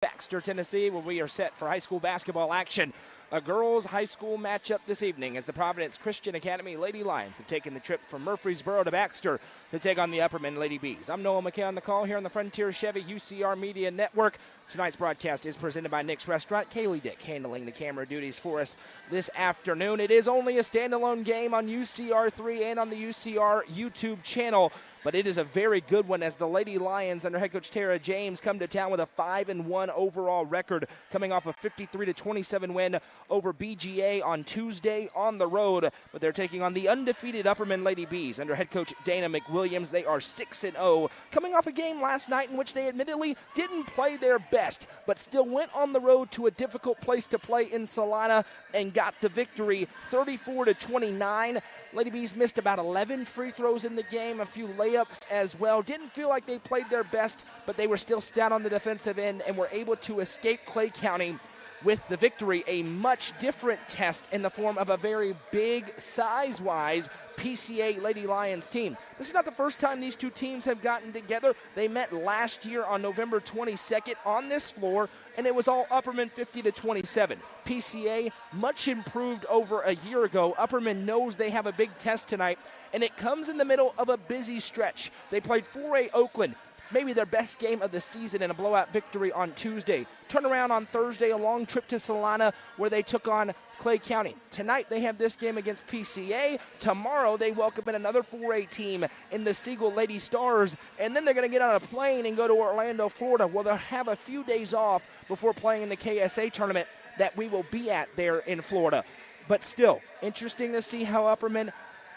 Baxter, Tennessee, where we are set for high school basketball action. A girls' high school matchup this evening as the Providence Christian Academy Lady Lions have taken the trip from Murfreesboro to Baxter to take on the Upperman Lady Bees. I'm Noah McKay on the call here on the Frontier Chevy UCR Media Network. Tonight's broadcast is presented by Nick's Restaurant. Kaylee Dick handling the camera duties for us this afternoon. It is only a standalone game on UCR3 and on the UCR YouTube channel, but it is a very good one as the Lady Lions under head coach Tara James come to town with a 5-1 overall record, coming off a 53-27 win over BGA on Tuesday on the road. But they're taking on the undefeated Upperman Lady Bees under head coach Dana McWilliams. They are 6-0, coming off a game last night in which they admittedly didn't play their best, but still went on the road to a difficult place to play in Salina and got the victory 34-29. Lady Bees missed about 11 free throws in the game, a few layups as well. Didn't feel like they played their best, but they were still stout on the defensive end and were able to escape Clay County with the victory. A much different test in the form of a very big, size-wise PCA Lady Lions team. This is not the first time these two teams have gotten together. They met last year on November 22nd on this floor, and it was all Upperman 50-27. PCA much improved over a year ago. Upperman knows they have a big test tonight, and it comes in the middle of a busy stretch. They played 4A Oakland, maybe their best game of the season, in a blowout victory on Tuesday. Turn around on Thursday, a long trip to Salina where they took on Clay County. Tonight they have this game against PCA. Tomorrow they welcome in another 4A team in the Siegel Lady Stars, and then they're going to get on a plane and go to Orlando, Florida, where they'll have a few days off before playing in the KSA tournament that we will be at there in Florida. But still, interesting to see how Upperman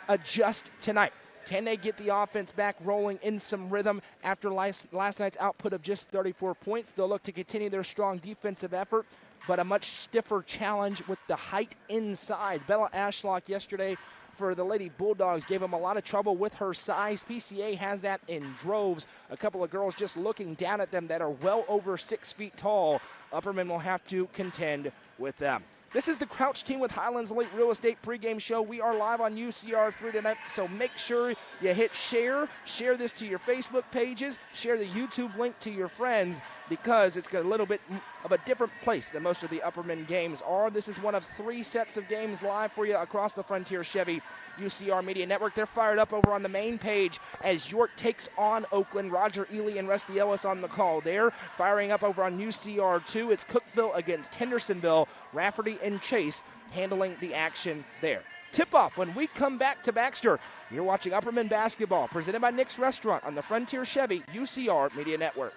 adjust tonight. Can they get the offense back rolling in some rhythm after last night's output of just 34 points? They'll look to continue their strong defensive effort, but a much stiffer challenge with the height inside. Bella Ashlock yesterday for the Lady Bulldogs gave them a lot of trouble with her size. PCA has that in droves. A couple of girls just looking down at them that are well over 6 feet tall. Upperman will have to contend with them. This is the Crouch team with Highlands Elite Real Estate pregame show. We are live on UCR3 tonight, so make sure you hit share. Share this to your Facebook pages. Share the YouTube link to your friends because it's a little bit of a different place than most of the Upperman games are. This is one of 3 sets of games live for you across the Frontier Chevy UCR Media Network. They're fired up over on the main page as York takes on Oakland. Roger Ely and Rusty Ellis on the call there. Firing up over on UCR2, it's Cookville against Hendersonville. Rafferty and Chase handling the action there. Tip-off when we come back to Baxter. You're watching Upperman basketball, presented by Nick's Restaurant on the Frontier Chevy UCR Media Network.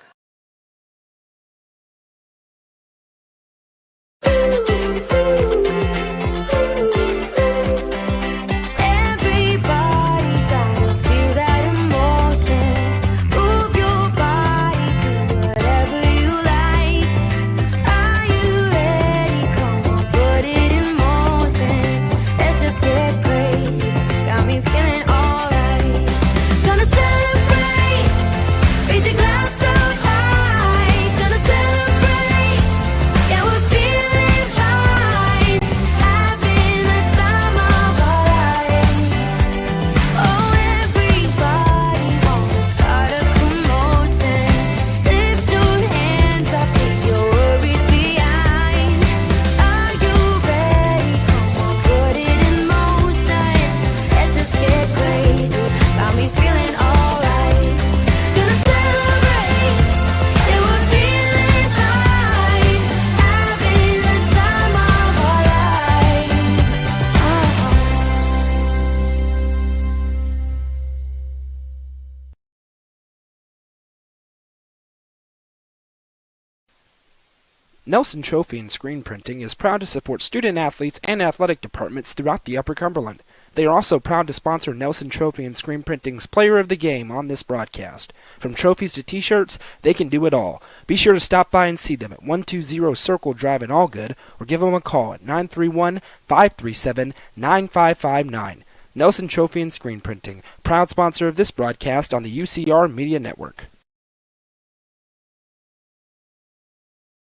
Nelson Trophy and Screen Printing is proud to support student athletes and athletic departments throughout the Upper Cumberland. They are also proud to sponsor Nelson Trophy and Screen Printing's Player of the Game on this broadcast. From trophies to t-shirts, they can do it all. Be sure to stop by and see them at 120 Circle Drive in Allgood or give them a call at 931-537-9559. Nelson Trophy and Screen Printing, proud sponsor of this broadcast on the UCR Media Network.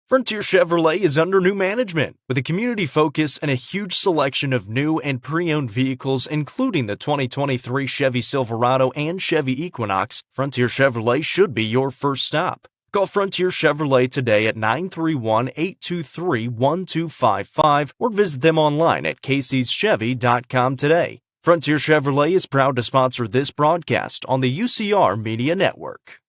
Frontier Chevrolet is under new management with a community focus and a huge selection of new and pre-owned vehicles, including the 2023 Chevy Silverado and Chevy Equinox. Frontier Chevrolet should be your first stop. Call Frontier Chevrolet today at 931-823-1255 or visit them online at caseyschevy.com today. Frontier Chevrolet is proud to sponsor this broadcast on the UCR Media Network.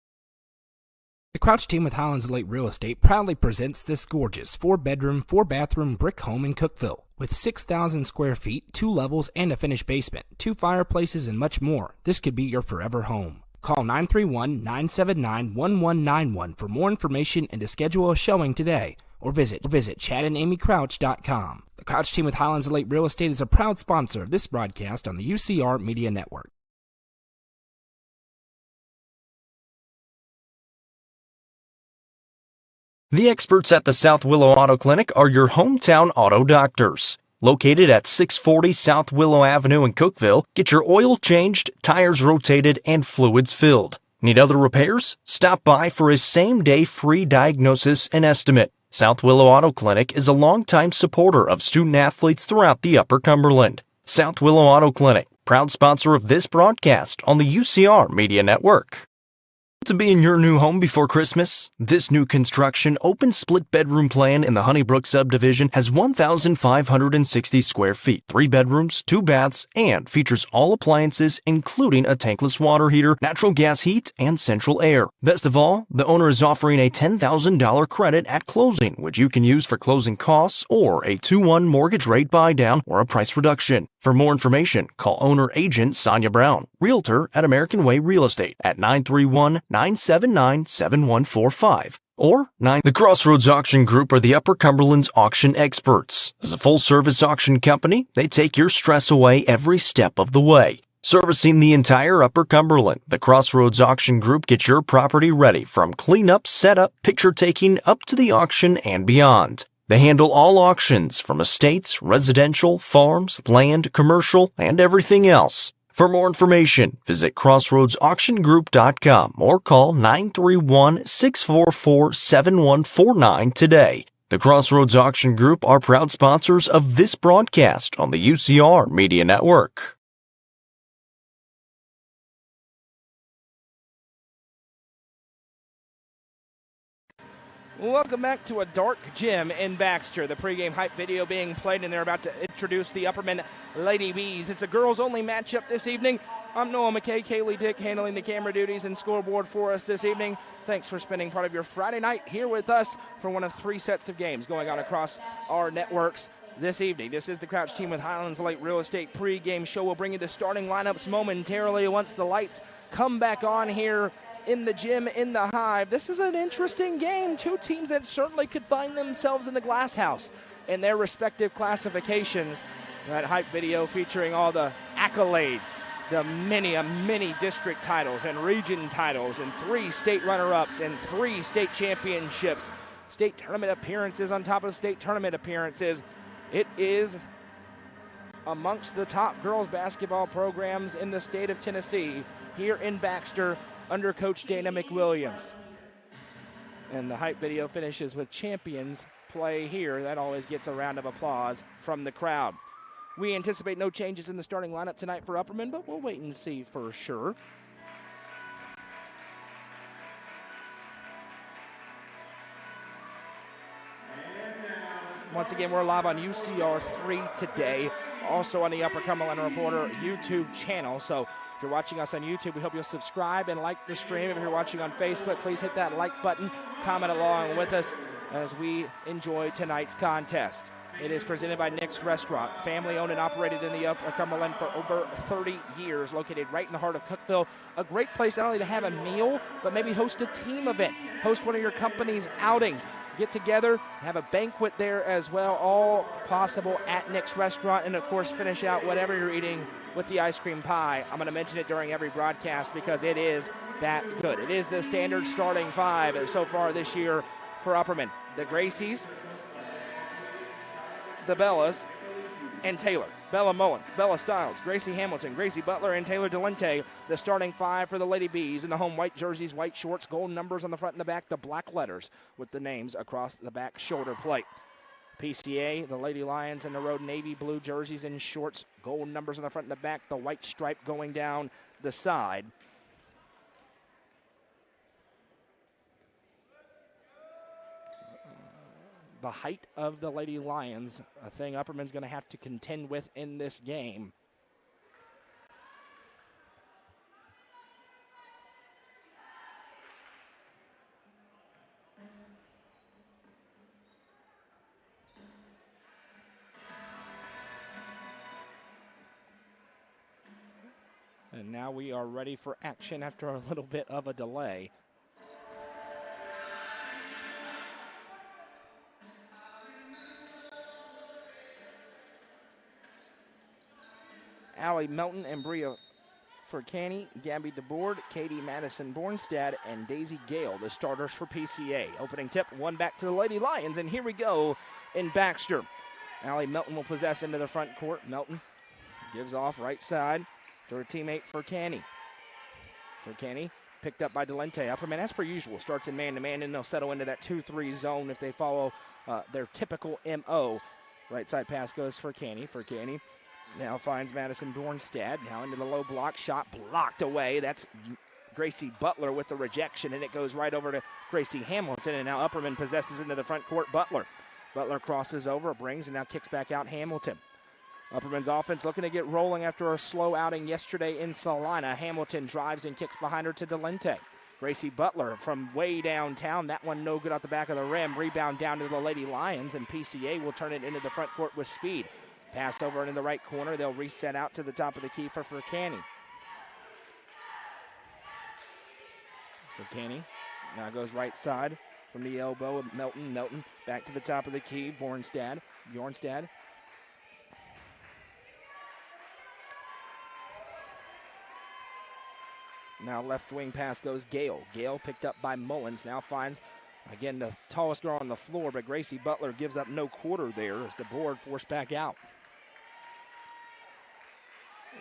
The Crouch team with Highlands Lake Real Estate proudly presents this gorgeous 4-bedroom, 4-bathroom brick home in Cookeville. With 6,000 square feet, 2 levels, and a finished basement, 2 fireplaces, and much more, this could be your forever home. Call 931-979-1191 for more information and to schedule a showing today, or visit ChadandAmyCrouch.com. The Crouch team with Highlands Lake Real Estate is a proud sponsor of this broadcast on the UCR Media Network. The experts at the South Willow Auto Clinic are your hometown auto doctors. Located at 640 South Willow Avenue in Cookeville, get your oil changed, tires rotated, and fluids filled. Need other repairs? Stop by for a same-day free diagnosis and estimate. South Willow Auto Clinic is a longtime supporter of student-athletes throughout the Upper Cumberland. South Willow Auto Clinic, proud sponsor of this broadcast on the UCR Media Network. To be in your new home before Christmas? This new construction open split bedroom plan in the Honeybrook subdivision has 1,560 square feet, 3 bedrooms, 2 baths, and features all appliances including a tankless water heater, natural gas heat, and central air. Best of all, the owner is offering a $10,000 credit at closing, which you can use for closing costs or a 2-1 mortgage rate buy down or a price reduction. For more information, call owner-agent Sonia Brown, Realtor at American Way Real Estate at 931-979-7145 or 9. The Crossroads Auction Group are the Upper Cumberland's auction experts. As a full-service auction company, they take your stress away every step of the way. Servicing the entire Upper Cumberland, the Crossroads Auction Group gets your property ready from cleanup, setup, picture taking, up to the auction and beyond. They handle all auctions from estates, residential, farms, land, commercial, and everything else. For more information, visit crossroadsauctiongroup.com or call 931-644-7149 today. The Crossroads Auction Group are proud sponsors of this broadcast on the UCR Media Network. Welcome back to a dark gym in Baxter. The pregame hype video being played, and they're about to introduce the Upperman Lady Bees. It's a girls-only matchup this evening. I'm Noah McKay, Kaylee Dick handling the camera duties and scoreboard for us this evening. Thanks for spending part of your Friday night here with us for one of 3 sets of games going on across our networks this evening. This is the Crouch team with Highlands Lake Real Estate pregame show. We'll bring you the starting lineups momentarily once the lights come back on here in the gym, in the Hive. This is an interesting game. 2 teams that certainly could find themselves in the glass house in their respective classifications. That hype video featuring all the accolades, the many district titles and region titles and 3 state runner-ups and 3 state championships, state tournament appearances on top of state tournament appearances. It is amongst the top girls basketball programs in the state of Tennessee here in Baxter under Coach Dana McWilliams. And the hype video finishes with champions play here. That always gets a round of applause from the crowd. We anticipate no changes in the starting lineup tonight for Upperman, but we'll wait and see for sure. Once again, we're live on UCR3 today, also on the Upper Cumberland Reporter YouTube channel. So if you're watching us on YouTube, we hope you'll subscribe and like the stream. If you're watching on Facebook, please hit that like button, comment along with us as we enjoy tonight's contest. It is presented by Nick's Restaurant, family-owned and operated in the Upper Cumberland for over 30 years, located right in the heart of Cookeville. A great place not only to have a meal, but maybe host a team event, host one of your company's outings, get together, have a banquet there as well, all possible at Nick's Restaurant, and of course finish out whatever you're eating with the ice cream pie. I'm going to mention it during every broadcast because it is that good. It is the standard starting 5 so far this year for Upperman. The Gracies, the Bellas, and Taylor. Bella Mullins, Bella Stiles, Gracie Hamilton, Gracie Butler, and Taylor Delente, the starting 5 for the Lady Bees in the home white jerseys, white shorts, gold numbers on the front and the back, the black letters with the names across the back shoulder plate. PCA, the Lady Lions in the road, navy blue jerseys and shorts, gold numbers on the front and the back, the white stripe going down the side. the height of the Lady Lions, a thing Upperman's going to have to contend with in this game. And now we are ready for action after a little bit of a delay. Allie Melton and Bria Furcani, Gabby DeBoard, Katie Madison Bornstad, and Daisy Gale, the starters for PCA. Opening tip, one back to the Lady Lions, and here we go in Baxter. Allie Melton will possess into the front court. Melton gives off right side to her teammate Furcani. Furcani picked up by Delente. Upperman, as per usual, starts in man-to-man, and they'll settle into that 2-3 zone if they follow their typical MO. Right side pass goes for Furcani. Furcani now finds Madison Bornstad. Now into the low block. Shot blocked away. That's Gracie Butler with the rejection, and it goes right over to Gracie Hamilton. And now Upperman possesses into the front court. Butler crosses over, brings, and now kicks back out Hamilton. Upperman's offense looking to get rolling after a slow outing yesterday in Salina. Hamilton drives and kicks behind her to Delente. Gracie Butler from way downtown. That one no good out the back of the rim. Rebound down to the Lady Lions, and PCA will turn it into the front court with speed. Pass over into the right corner. They'll reset out to the top of the key for Furcani. Furcani now goes right side from the elbow of Melton. Melton back to the top of the key. Bjornstad. Now left wing pass goes Gale. Gale picked up by Mullins. Now finds, again, the tallest girl on the floor, but Gracie Butler gives up no quarter there as DeBoard forced back out.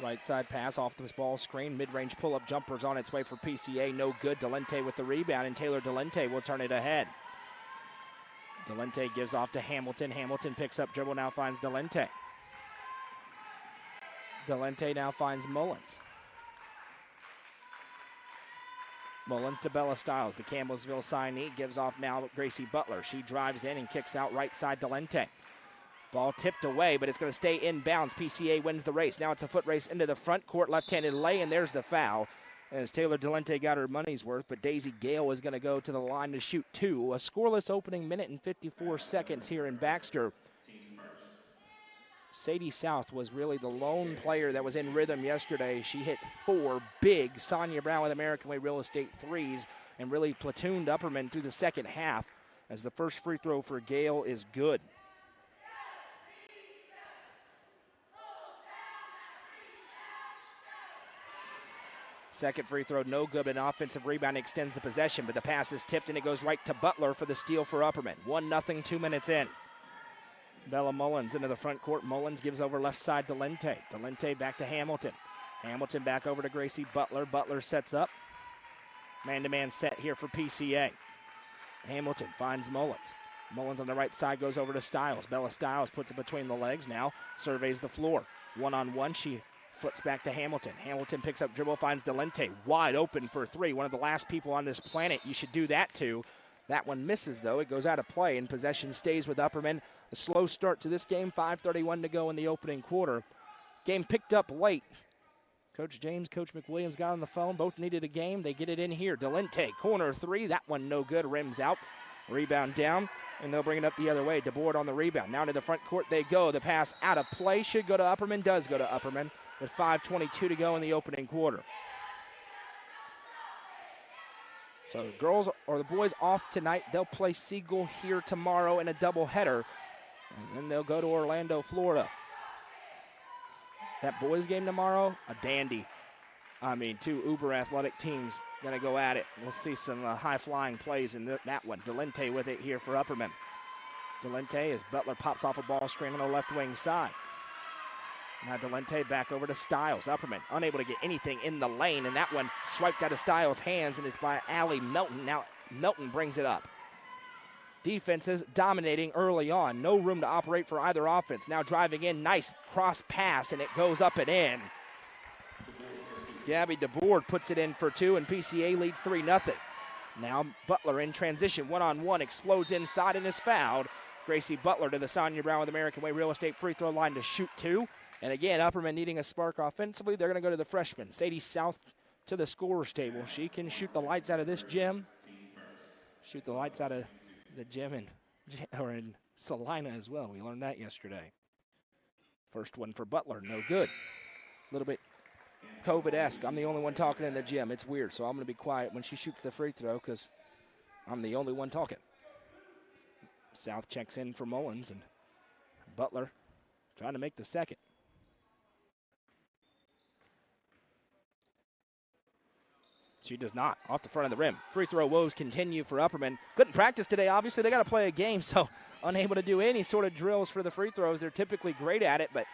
Right side pass off this ball screen. Mid-range pull-up jumpers on its way for PCA. No good. Delente with the rebound, and Taylor Delente will turn it ahead. Delente gives off to Hamilton. Hamilton picks up dribble, now finds Delente. Delente now finds Mullins. Mullins to Bella Stiles. The Campbellsville signee gives off now Gracie Butler. She drives in and kicks out right side Delente. Ball tipped away, but it's going to stay in bounds. PCA wins the race. Now it's a foot race into the front court. Left-handed lay, and there's the foul as Taylor Delente got her money's worth, but Daisy Gale is going to go to the line to shoot two. A scoreless opening minute and 54 seconds here in Baxter. Sadie South was really the lone player that was in rhythm yesterday. She hit four big Sonia Brown with American Way Real Estate threes and really platooned Upperman through the second half as the first free throw for Gale is good. Second free throw, no good. An offensive rebound extends the possession, but the pass is tipped and it goes right to Butler for the steal for Upperman. 1-0, 2 minutes in. Bella Mullins into the front court. Mullins gives over left side to Delente. Delente back to Hamilton. Hamilton back over to Gracie Butler. Butler sets up. Man-to-man set here for PCA. Hamilton finds Mullins. Mullins on the right side goes over to Stiles. Bella Stiles puts it between the legs. Now surveys the floor. One-on-one, she flips back to Hamilton. Hamilton picks up dribble, finds Delente. Wide open for three. One of the last people on this planet you should do that to. That one misses, though. It goes out of play, and possession stays with Upperman. A slow start to this game. 5:31 to go in the opening quarter. Game picked up late. Coach James, Coach McWilliams got on the phone. Both needed a game. They get it in here. Delente, corner three. That one no good. Rims out. Rebound down, and they'll bring it up the other way. DeBoard on the rebound. Now to the front court they go. The pass out of play. Should go to Upperman. Does go to Upperman with 5:22 to go in the opening quarter. So the girls or the boys off tonight. They'll play Siegel here tomorrow in a doubleheader. And then they'll go to Orlando, Florida. That boys game tomorrow, a dandy. Two uber athletic teams going to go at it. We'll see some high-flying plays in that one. Delente with it here for Upperman. Delente as Butler pops off a ball screen on the left wing side. Now Delente back over to Stiles. Upperman unable to get anything in the lane, and that one swiped out of Stiles' hands, and it's by Allie Melton. Now Melton brings it up. Defenses dominating early on. No room to operate for either offense. Now driving in, nice cross pass, and it goes up and in. Gabby DeBoard puts it in for two, and PCA leads 3-0. Now Butler in transition, one-on-one, explodes inside and is fouled. Gracie Butler to the Sonia Brown with American Way Real Estate free throw line to shoot 2. And again, Upperman needing a spark offensively. They're going to go to the freshman, Sadie South, to the scorer's table. She can shoot the lights out of this gym. Shoot the lights out of the gym in Salina as well. We learned that yesterday. First one for Butler, no good. A little bit COVID-esque. I'm the only one talking in the gym. It's weird, so I'm going to be quiet when she shoots the free throw because I'm the only one talking. South checks in for Mullins, and Butler trying to make the second. She does not. Off the front of the rim. Free throw woes continue for Upperman. Couldn't practice today, obviously. They got to play a game, so unable to do any sort of drills for the free throws. They're typically great at it, but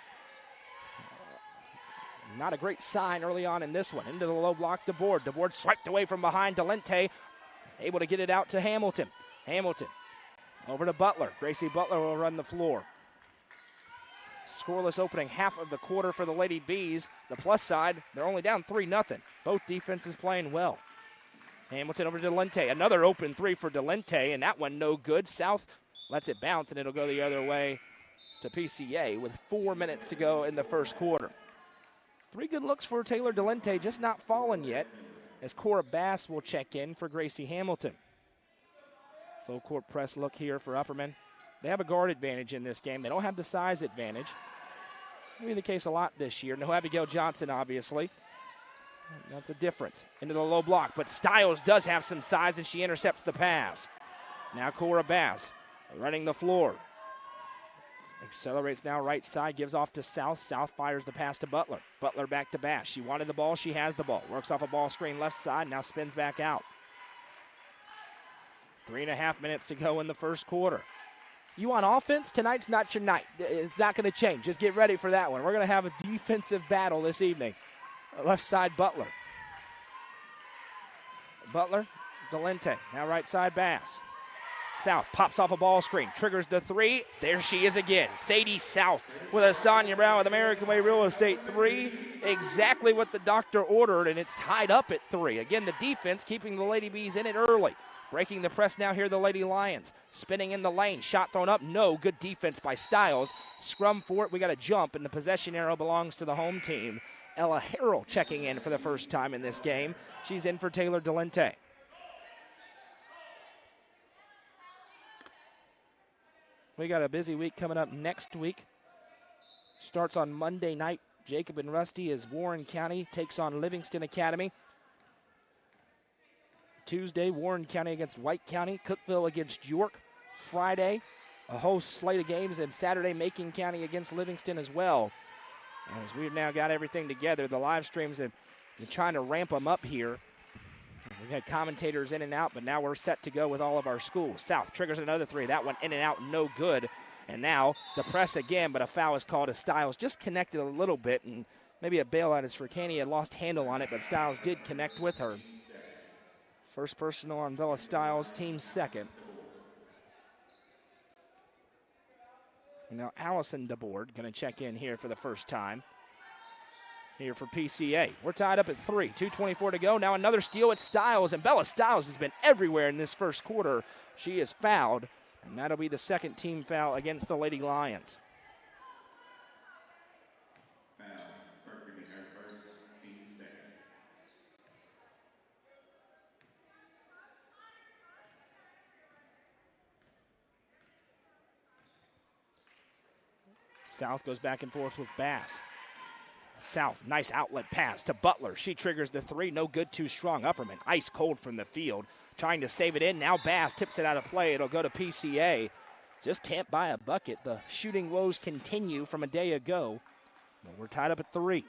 not a great sign early on in this one. Into the low block, DeBoard. DeBoard swiped away from behind. Delente able to get it out to Hamilton. Hamilton over to Butler. Gracie Butler will run the floor. Scoreless opening half of the quarter for the Lady Bees. The plus side, they're only down 3-0. Both defenses playing well. Hamilton over to Delente. Another open three for Delente, and that one no good. South lets it bounce, and it'll go the other way to PCA with 4 minutes to go in the first quarter. 3 good looks for Taylor Delente, just not falling yet, as Cora Bass will check in for Gracie Hamilton. Full court press look here for Upperman. They have a guard advantage in this game. They don't have the size advantage. That'll be the case a lot this year. No Abigail Johnson, obviously. That's a difference. Into the low block, but Stiles does have some size, and she intercepts the pass. Now Cora Bass running the floor. Accelerates now right side, gives off to South. South fires the pass to Butler. Butler back to Bass. She wanted the ball, she has the ball. Works off a ball screen left side, now spins back out. 3.5 minutes to go in the first quarter. You want offense? Tonight's not your night. It's not going to change. Just get ready for that one. We're going to have a defensive battle this evening. Left side, Butler. Butler, Delente. Now right side, Bass. South pops off a ball screen, triggers the 3. There she is again. Sadie South with a Sonia Brown with American Way Real Estate 3. Exactly what the doctor ordered, and it's tied up at 3. Again, the defense keeping the Lady Bees in it early. Breaking the press now here, the Lady Lions. Spinning in the lane, shot thrown up, no. Good defense by Stiles. Scrum for it, we got a jump, and the possession arrow belongs to the home team. Ella Harrell checking in for the first time in this game. She's in for Taylor Delente. We got a busy week coming up next week. Starts on Monday night. Jacob and Rusty as Warren County takes on Livingston Academy. Tuesday, Warren County against White County. Cookeville against York. Friday, a whole slate of games. And Saturday, Macon County against Livingston as well. As we've now got everything together, the live streams have been trying to ramp them up here. We've had commentators in and out, but now we're set to go with all of our schools. South triggers another 3. That one in and out, no good. And now the press again, but a foul is called as Stiles just connected a little bit, and maybe a bailout as Fricani had lost handle on it, but Stiles did connect with her. First personal on Bella Stiles, team second. And now Allison DeBoard going to check in here for the first time. Here for PCA. We're tied up at 3. 2:24 to go. Now another steal at Stiles, and Bella Stiles has been everywhere in this first quarter. She is fouled, and that'll be the second team foul against the Lady Lions. South goes back and forth with Bass. South, nice outlet pass to Butler. She triggers the 3. No good, too strong. Upperman, ice cold from the field. Trying to save it in. Now Bass tips it out of play. It'll go to PCA. Just can't buy a bucket. The shooting woes continue from a day ago. But we're tied up at 3.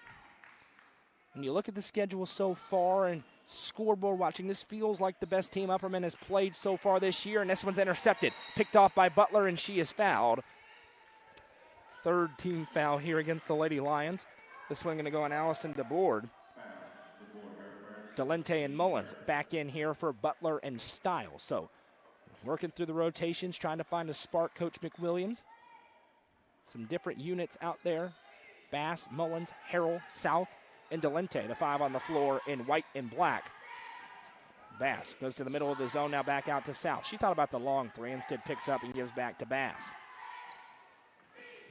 When you look at the schedule so far and scoreboard watching, this feels like the best team Upperman has played so far this year. And this one's intercepted. Picked off by Butler, and she is fouled. Third team foul here against the Lady Lions. This one going to go on Allison DeBoard. Delente and Mullins back in here for Butler and Stiles. So working through the rotations, trying to find a spark, Coach McWilliams. Some different units out there. Bass, Mullins, Harrell, South, and Delente. The 5 on the floor in white and black. Bass goes to the middle of the zone, now back out to South. She thought about the long three, instead picks up and gives back to Bass.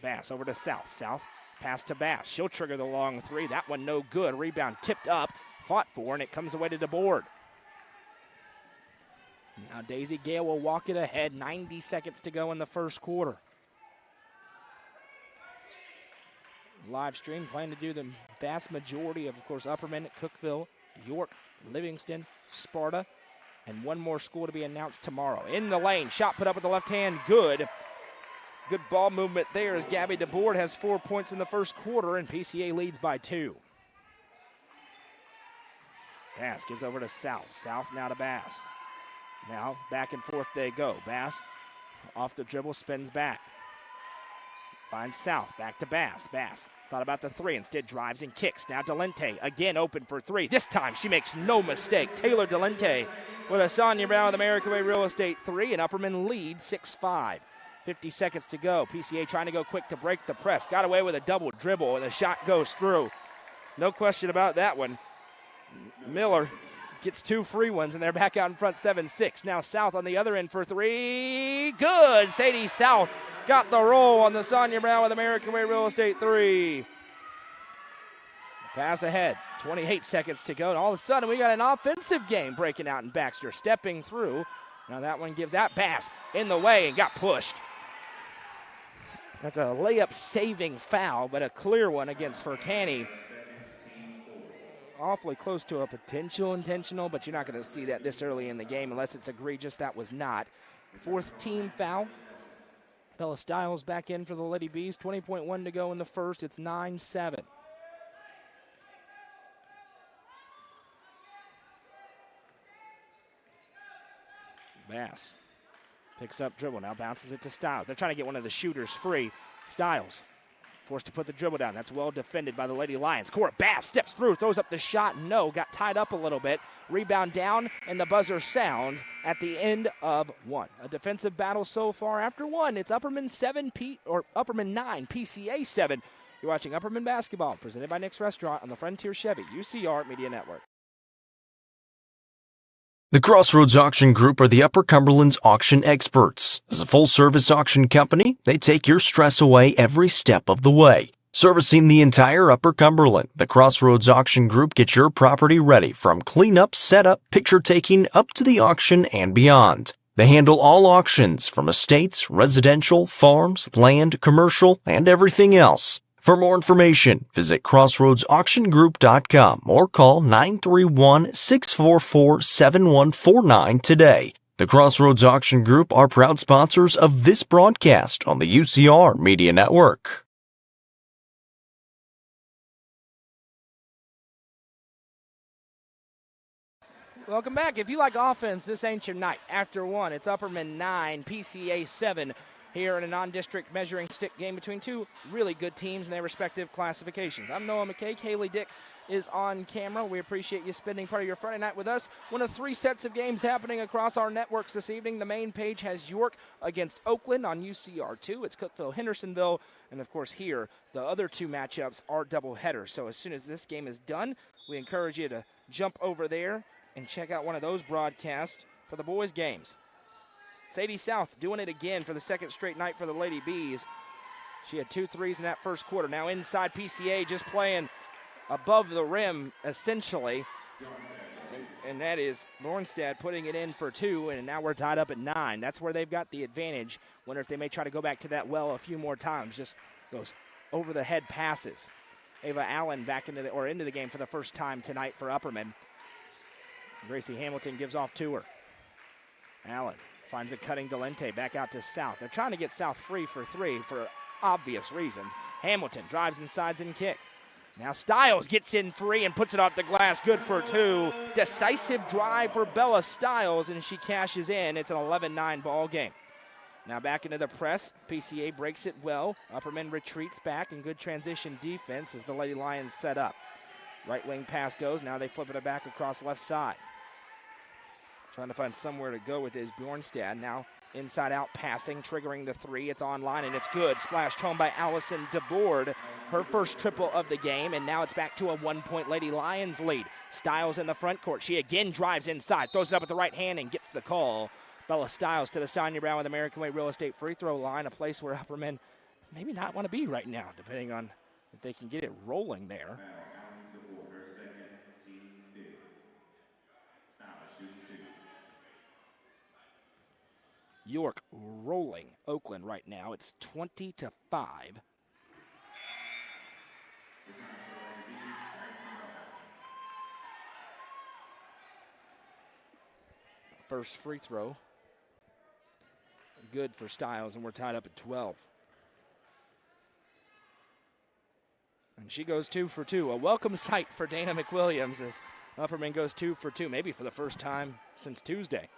Bass over to South. South pass to Bass. She'll trigger the long three. That one no good. Rebound tipped up, fought for, and it comes away to the board. Now Daisy Gale will walk it ahead. 90 seconds to go in the first quarter. Live stream planning to do the vast majority of course, Upperman, Cookeville, York, Livingston, Sparta, and one more school to be announced tomorrow. In the lane, shot put up with the left hand, good. Good ball movement there as Gabby DeBoard has 4 points in the first quarter, and PCA leads by 2. Bass gives over to South. South now to Bass. Now back and forth they go. Bass off the dribble, spins back. Finds South, back to Bass. Bass thought about the three, instead drives and kicks. Now Delente again open for three. This time she makes no mistake. Taylor Delente with a Sonia Brown with American Way Real Estate three, and Upperman leads 6-5. 50 seconds to go. PCA trying to go quick to break the press. Got away with a double dribble, and the shot goes through. No question about that one. Miller gets 2 free ones, and they're back out in front 7-6. Now South on the other end for three. Good. Sadie South got the roll on the Sonia Brown with American Way Real Estate three. Pass ahead. 28 seconds to go, and all of a sudden we got an offensive game breaking out, and Baxter stepping through. Now that one gives out. Bass in the way and got pushed. That's a layup saving foul, but a clear one against Furcani. Awfully close to a potential intentional, but you're not going to see that this early in the game unless it's egregious. That was not. 4th team foul. Bella Stiles back in for the Lady Bees. 20.1 to go in the first. It's 9-7. Bass picks up dribble, now bounces it to Stiles. They're trying to get one of the shooters free. Stiles forced to put the dribble down. That's well defended by the Lady Lions. Cora Bass steps through, throws up the shot. No, got tied up a little bit. Rebound down, and the buzzer sounds at the end of one. A defensive battle so far. After one, it's Upperman 9, PCA 7. You're watching Upperman basketball, presented by Nick's Restaurant on the Frontier Chevy UCR Media Network. The Crossroads Auction Group are the Upper Cumberland's auction experts. As a full-service auction company, they take your stress away every step of the way. Servicing the entire Upper Cumberland, the Crossroads Auction Group gets your property ready from cleanup, setup, picture-taking, up to the auction and beyond. They handle all auctions from estates, residential, farms, land, commercial, and everything else. For more information, visit crossroadsauctiongroup.com or call 931-644-7149 today. The Crossroads Auction Group are proud sponsors of this broadcast on the UCR Media Network. Welcome back. If you like offense, this ain't your night. After one, it's Upperman 9, PCA 7. Here in a non-district measuring stick game between two really good teams in their respective classifications. I'm Noah McKay. Kaylee Dick is on camera. We appreciate you spending part of your Friday night with us. One of 3 sets of games happening across our networks this evening. The main page has York against Oakland on UCR2. It's Cookeville, Hendersonville, and of course here, the other 2 matchups are doubleheaders. So as soon as this game is done, we encourage you to jump over there and check out one of those broadcasts for the boys' games. Sadie South doing it again for the 2nd straight night for the Lady Bees. She had 2 threes in that first quarter. Now inside PCA, just playing above the rim, essentially. And that is Lornstad putting it in for 2, and now we're tied up at 9. That's where they've got the advantage. Wonder if they may try to go back to that well a few more times. Just those over-the-head passes. Ava Allen back into the game for the first time tonight for Upperman. Gracie Hamilton gives off to her. Allen finds a cutting Delente back out to South. They're trying to get South free for 3 for obvious reasons. Hamilton drives inside and kick. Now Stiles gets in free and puts it off the glass. Good for 2. Decisive drive for Bella Stiles, and she cashes in. It's an 11-9 ball game. Now back into the press. PCA breaks it well. Upperman retreats back, and good transition defense as the Lady Lions set up. Right wing pass goes. Now they flip it back across left side. Trying to find somewhere to go with his Bjornstad. Now Inside-out passing, triggering the three. It's online, and it's good. Splashed home by Allison DeBoard, her first triple of the game, and now it's back to a 1-point Lady Lions lead. Stiles in the front court. She again drives inside, throws it up with the right hand, and gets the call. Bella Stiles to the Sonia Brown with American Way Real Estate free throw line, a place where Upperman maybe not want to be right now, depending on if they can get it rolling there. Allison DeBoard, her second, team fifth. Stiles shooting 2. York rolling Oakland right now. It's 20-5. First free throw. Good for Stiles, and we're tied up at 12. And she goes 2 for 2. A welcome sight for Dana McWilliams as Upperman goes 2 for 2, maybe for the first time since Tuesday.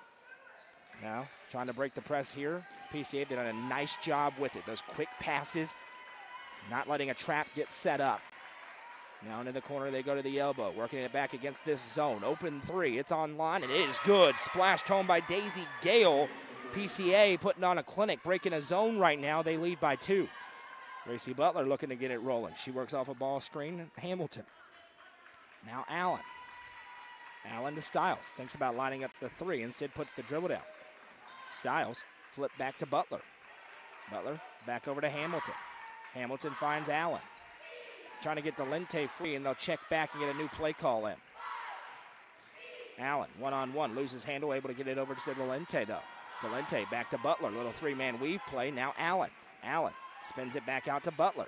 Now, trying to break the press here. PCA did a nice job with it. Those quick passes, not letting a trap get set up. Now into the corner, they go to the elbow, working it back against this zone. Open three, it's online, and it is good. Splashed home by Daisy Gale. PCA putting on a clinic, breaking a zone right now. They lead by 2. Gracie Butler looking to get it rolling. She works off a ball screen. Hamilton. Now Allen. Allen to Stiles. Thinks about lining up the three. Instead puts the dribble down. Stiles flip back to Butler. Butler back over to Hamilton. Hamilton finds Allen. Trying to get Delente free, and they'll check back and get a new play call in. Allen, one-on-one, loses handle, able to get it over to Delente, though. Delente back to Butler. Little three-man weave play. Now Allen. Allen spins it back out to Butler.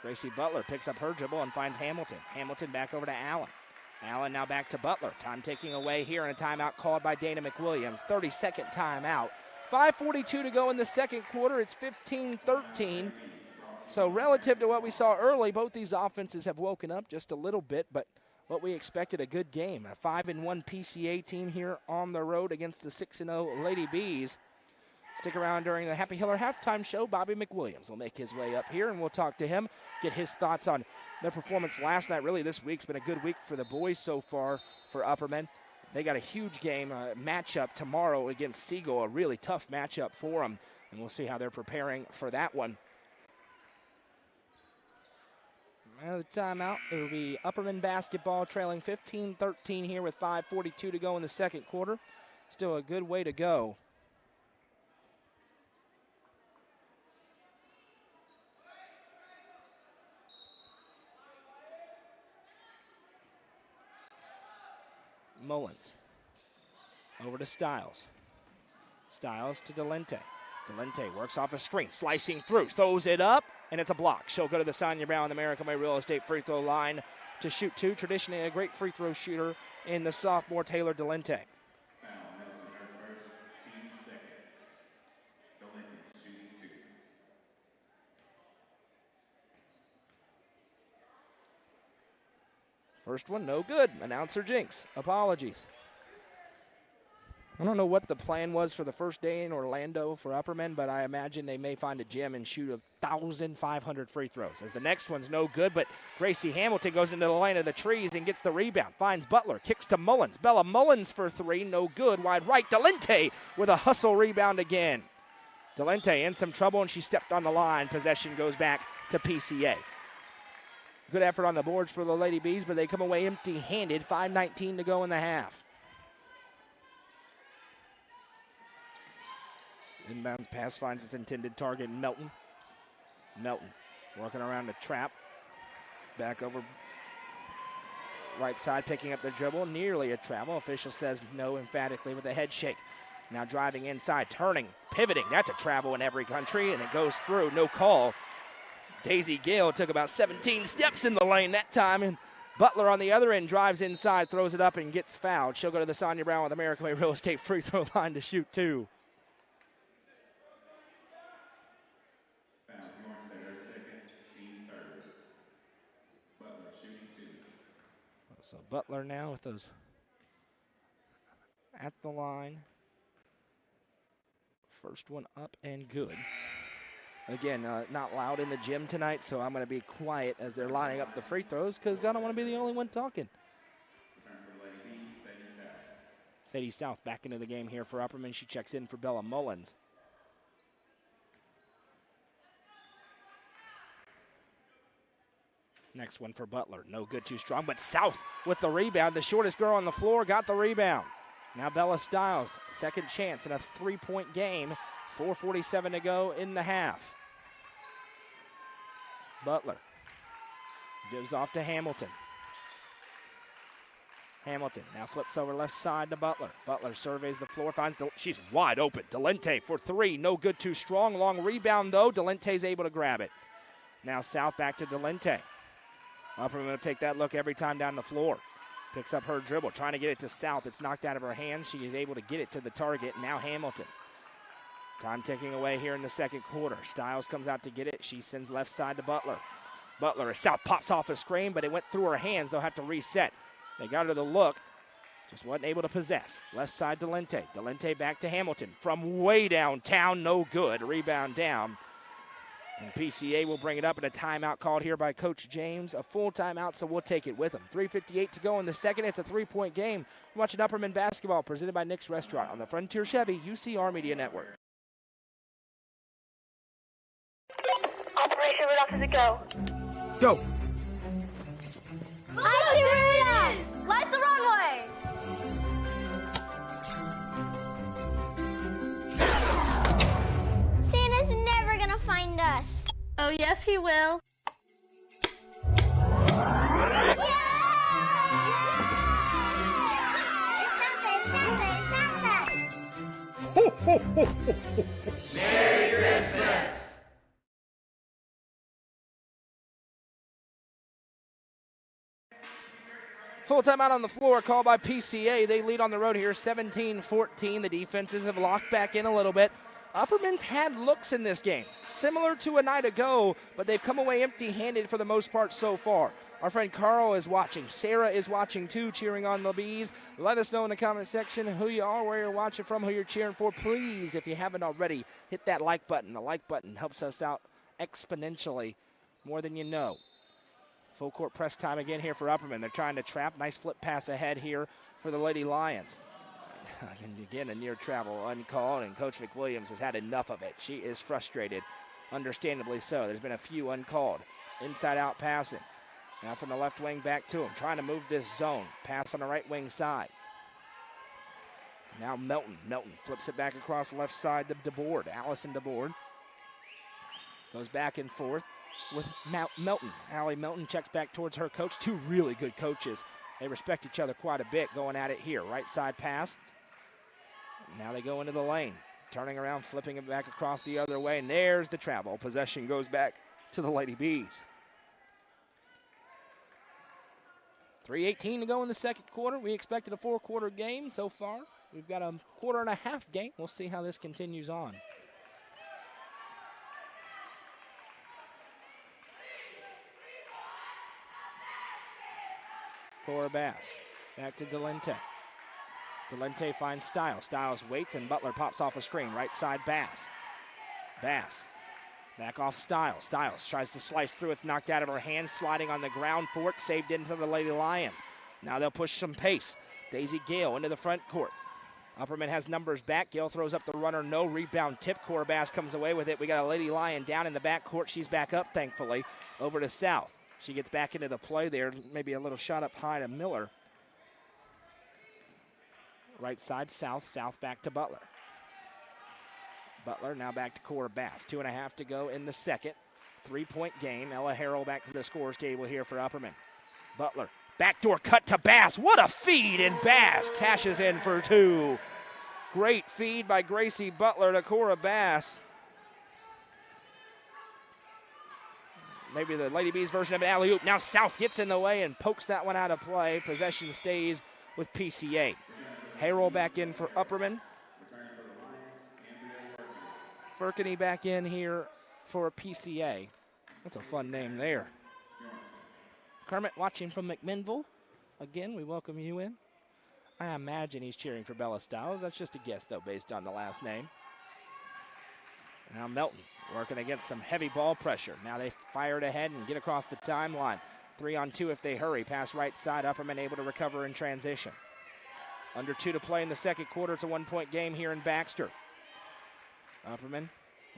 Gracie Butler picks up her dribble and finds Hamilton. Hamilton back over to Allen. Allen now back to Butler. Time taking away here, and a timeout called by Dana McWilliams. 32nd timeout. 5:42 to go in the second quarter. It's 15-13. So relative to what we saw early, both these offenses have woken up just a little bit, but what we expected, a good game. A 5-1 PCA team here on the road against the 6-0 Lady Bees. Stick around during the Happy Hiller halftime show. Bobby McWilliams will make his way up here, and we'll talk to him, get his thoughts on their performance last night. Really, this week's been a good week for the boys so far for Upperman. They got a huge game matchup tomorrow against Siegel, a really tough matchup for them, and we'll see how they're preparing for that one. The timeout, it will be Upperman basketball trailing 15-13 here with 5:42 to go in the second quarter. Still a good way to go. Mullins over to Stiles. Stiles to Delente. Delente works off a screen, slicing through, throws it up, and it's a block. She'll go to the Sonia Brown, American Way Real Estate free throw line to shoot 2. Traditionally a great free throw shooter in the sophomore Taylor Delente. First one, no good. Announcer jinx. Apologies. I don't know what the plan was for the first day in Orlando for Upperman, but I imagine they may find a gym and shoot 1,500 free throws. As the next one's no good, but Gracie Hamilton goes into the lane of the trees and gets the rebound. Finds Butler, kicks to Mullins. Bella Mullins for 3, no good. Wide right, Delente with a hustle rebound again. Delente in some trouble, and she stepped on the line. Possession goes back to PCA. Good effort on the boards for the Lady Bees, but they come away empty-handed. 5:19 to go in the half. Inbounds pass finds its intended target, Melton. Melton working around the trap. Back over right side, picking up the dribble. Nearly a travel. Official says no emphatically with a head shake. Now driving inside, turning, pivoting. That's a travel in every country, and it goes through. No call. Daisy Gale took about 17 steps in the lane that time, and Butler on the other end drives inside, throws it up, and gets fouled. She'll go to the Sonia Brown with American Way Real Estate free throw line to shoot 2. So Butler now with those at the line. First one up and good. Again, not loud in the gym tonight, so I'm going to be quiet as they're lining up the free throws because I don't want to be the only one talking. Sadie South back into the game here for Upperman. She checks in for Bella Mullins. Next one for Butler. No good, too strong, but South with the rebound. The shortest girl on the floor got the rebound. Now Bella Stiles, second chance in a 3-point game. 4:47 to go in the half. Butler gives off to Hamilton. Hamilton now flips over left side to Butler. Butler surveys the floor, finds she's wide open. Delente for three, no good, too strong. Long rebound though, Delente's able to grab it. Now South back to Delente. Upperman will take that look every time down the floor. Picks up her dribble, trying to get it to South. It's knocked out of her hands. She is able to get it to the target. Now Hamilton. Time ticking away here in the second quarter. Stiles comes out to get it. She sends left side to Butler. Butler, as South pops off a screen, but it went through her hands. They'll have to reset. They got her the look. Just wasn't able to possess. Left side Delente. Delente back to Hamilton. From way downtown, no good. Rebound down. And PCA will bring it up, and a timeout called here by Coach James. A full timeout, so we'll take it with him. 3:58 to go in the second. It's a 3-point game. You're watching Upperman basketball presented by Nick's Restaurant on the Frontier Chevy UCR Media Network. Operation Rudolph, does it go? Go. I see Rudolph! Light the runway! Santa's never gonna find us. Oh, yes, he will. Merry Christmas! Full timeout on the floor called by PCA. They lead on the road here 17-14. The defenses have locked back in a little bit. Upperman's had looks in this game, similar to a night ago, but they've come away empty-handed for the most part so far. Our friend Carl is watching. Sarah is watching too, cheering on the Bees. Let us know in the comment section who you are, where you're watching from, who you're cheering for. Please, if you haven't already, hit that like button. The like button helps us out exponentially more than you know. Full court press time again here for Upperman. They're trying to trap. Nice flip pass ahead here for the Lady Lions. And again, a near travel uncalled, and Coach McWilliams has had enough of it. She is frustrated, understandably so. There's been a few uncalled. Inside-out passing. Now from the left wing back to him, trying to move this zone. Pass on the right wing side. Now Melton. Melton flips it back across the left side to DeBoard. Allison DeBoard goes back and forth with Melton. Allie Melton checks back towards her coach. Two really good coaches. They respect each other quite a bit going at it here. Right side pass. Now they go into the lane. Turning around, flipping it back across the other way. And there's the travel. Possession goes back to the Lady Bees. 3:18 to go in the second quarter. We expected a 4-quarter game so far. We've got a quarter and a half game. We'll see how this continues on. Cora Bass. Back to Delente. Delente finds Stiles. Stiles waits, and Butler pops off a screen. Right side, Bass. Bass. Back off Stiles. Stiles tries to slice through. It's knocked out of her hands. Sliding on the ground for it. Saved into the Lady Lions. Now they'll push some pace. Daisy Gale into the front court. Upperman has numbers back. Gale throws up the runner. No rebound tip. Cora Bass comes away with it. We got a Lady Lion down in the back court. She's back up, thankfully, over to South. She gets back into the play there. Maybe a little shot up high to Miller. Right side, South. South back to Butler. Butler now back to Cora Bass. 2.5 to go in the second. 3-point game. Ella Harrell back to the scores table here for Upperman. Butler. Backdoor cut to Bass. What a feed, and Bass cashes in for two. Great feed by Gracie Butler to Cora Bass. Maybe the Lady Bees version of an alley-oop. Now South gets in the way and pokes that one out of play. Possession stays with PCA. Harrell back in for Upperman. Firkany back in here for PCA. That's a fun name there. Kermit watching from McMinnville. Again, we welcome you in. I imagine he's cheering for Bella Stiles. That's just a guess, though, based on the last name. Now Melton working against some heavy ball pressure. Now they fire it ahead and get across the timeline. 3-on-2 if they hurry. Pass right side. Upperman able to recover in transition. Under 2 to play in the second quarter. It's a 1-point game here in Baxter. Upperman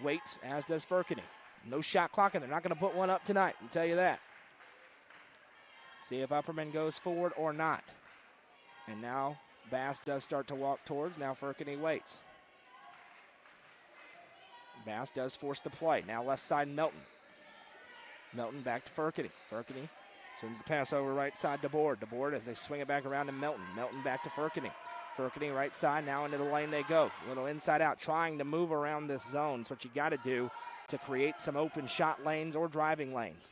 waits, as does Firkany. No shot clock, and they're not going to put one up tonight, I'll tell you that. See if Upperman goes forward or not. And now Bass does start to walk towards. Now Firkany waits. Bass does force the play. Now left side Melton. Melton back to Firkany. Firkany sends the pass over right side to Board. To Board as they swing it back around to Melton. Melton back to Firkany. Firkany right side. Now into the lane they go. A little inside out, trying to move around this zone. That's what you got to do to create some open shot lanes or driving lanes.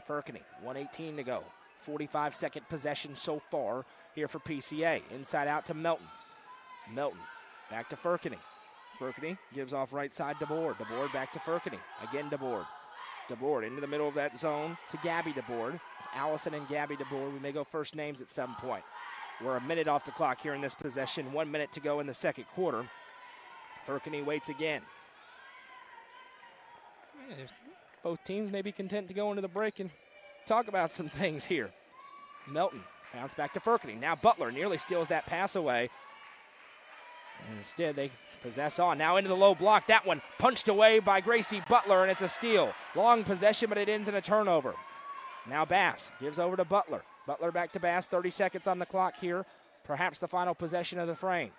Firkany, 1:18 to go. 45-second possession so far here for PCA. Inside out to Melton. Melton back to Firkany. Firkany gives off right side to Board. To Board back to Firkany. Again to Board. To Board into the middle of that zone to Gabby to Board. It's Allison and Gabby to Board. We may go first names at some point. We're a minute off the clock here in this possession. 1 minute to go in the second quarter. Firkany waits again. Both teams may be content to go into the break and talk about some things here. Melton bounce back to Firkany. Now Butler nearly steals that pass away. And instead they possess on. Now into the low block. That one punched away by Gracie Butler, and it's a steal. Long possession, but it ends in a turnover. Now Bass gives over to Butler. Butler back to Bass. 30 seconds on the clock here. Perhaps the final possession of the frame.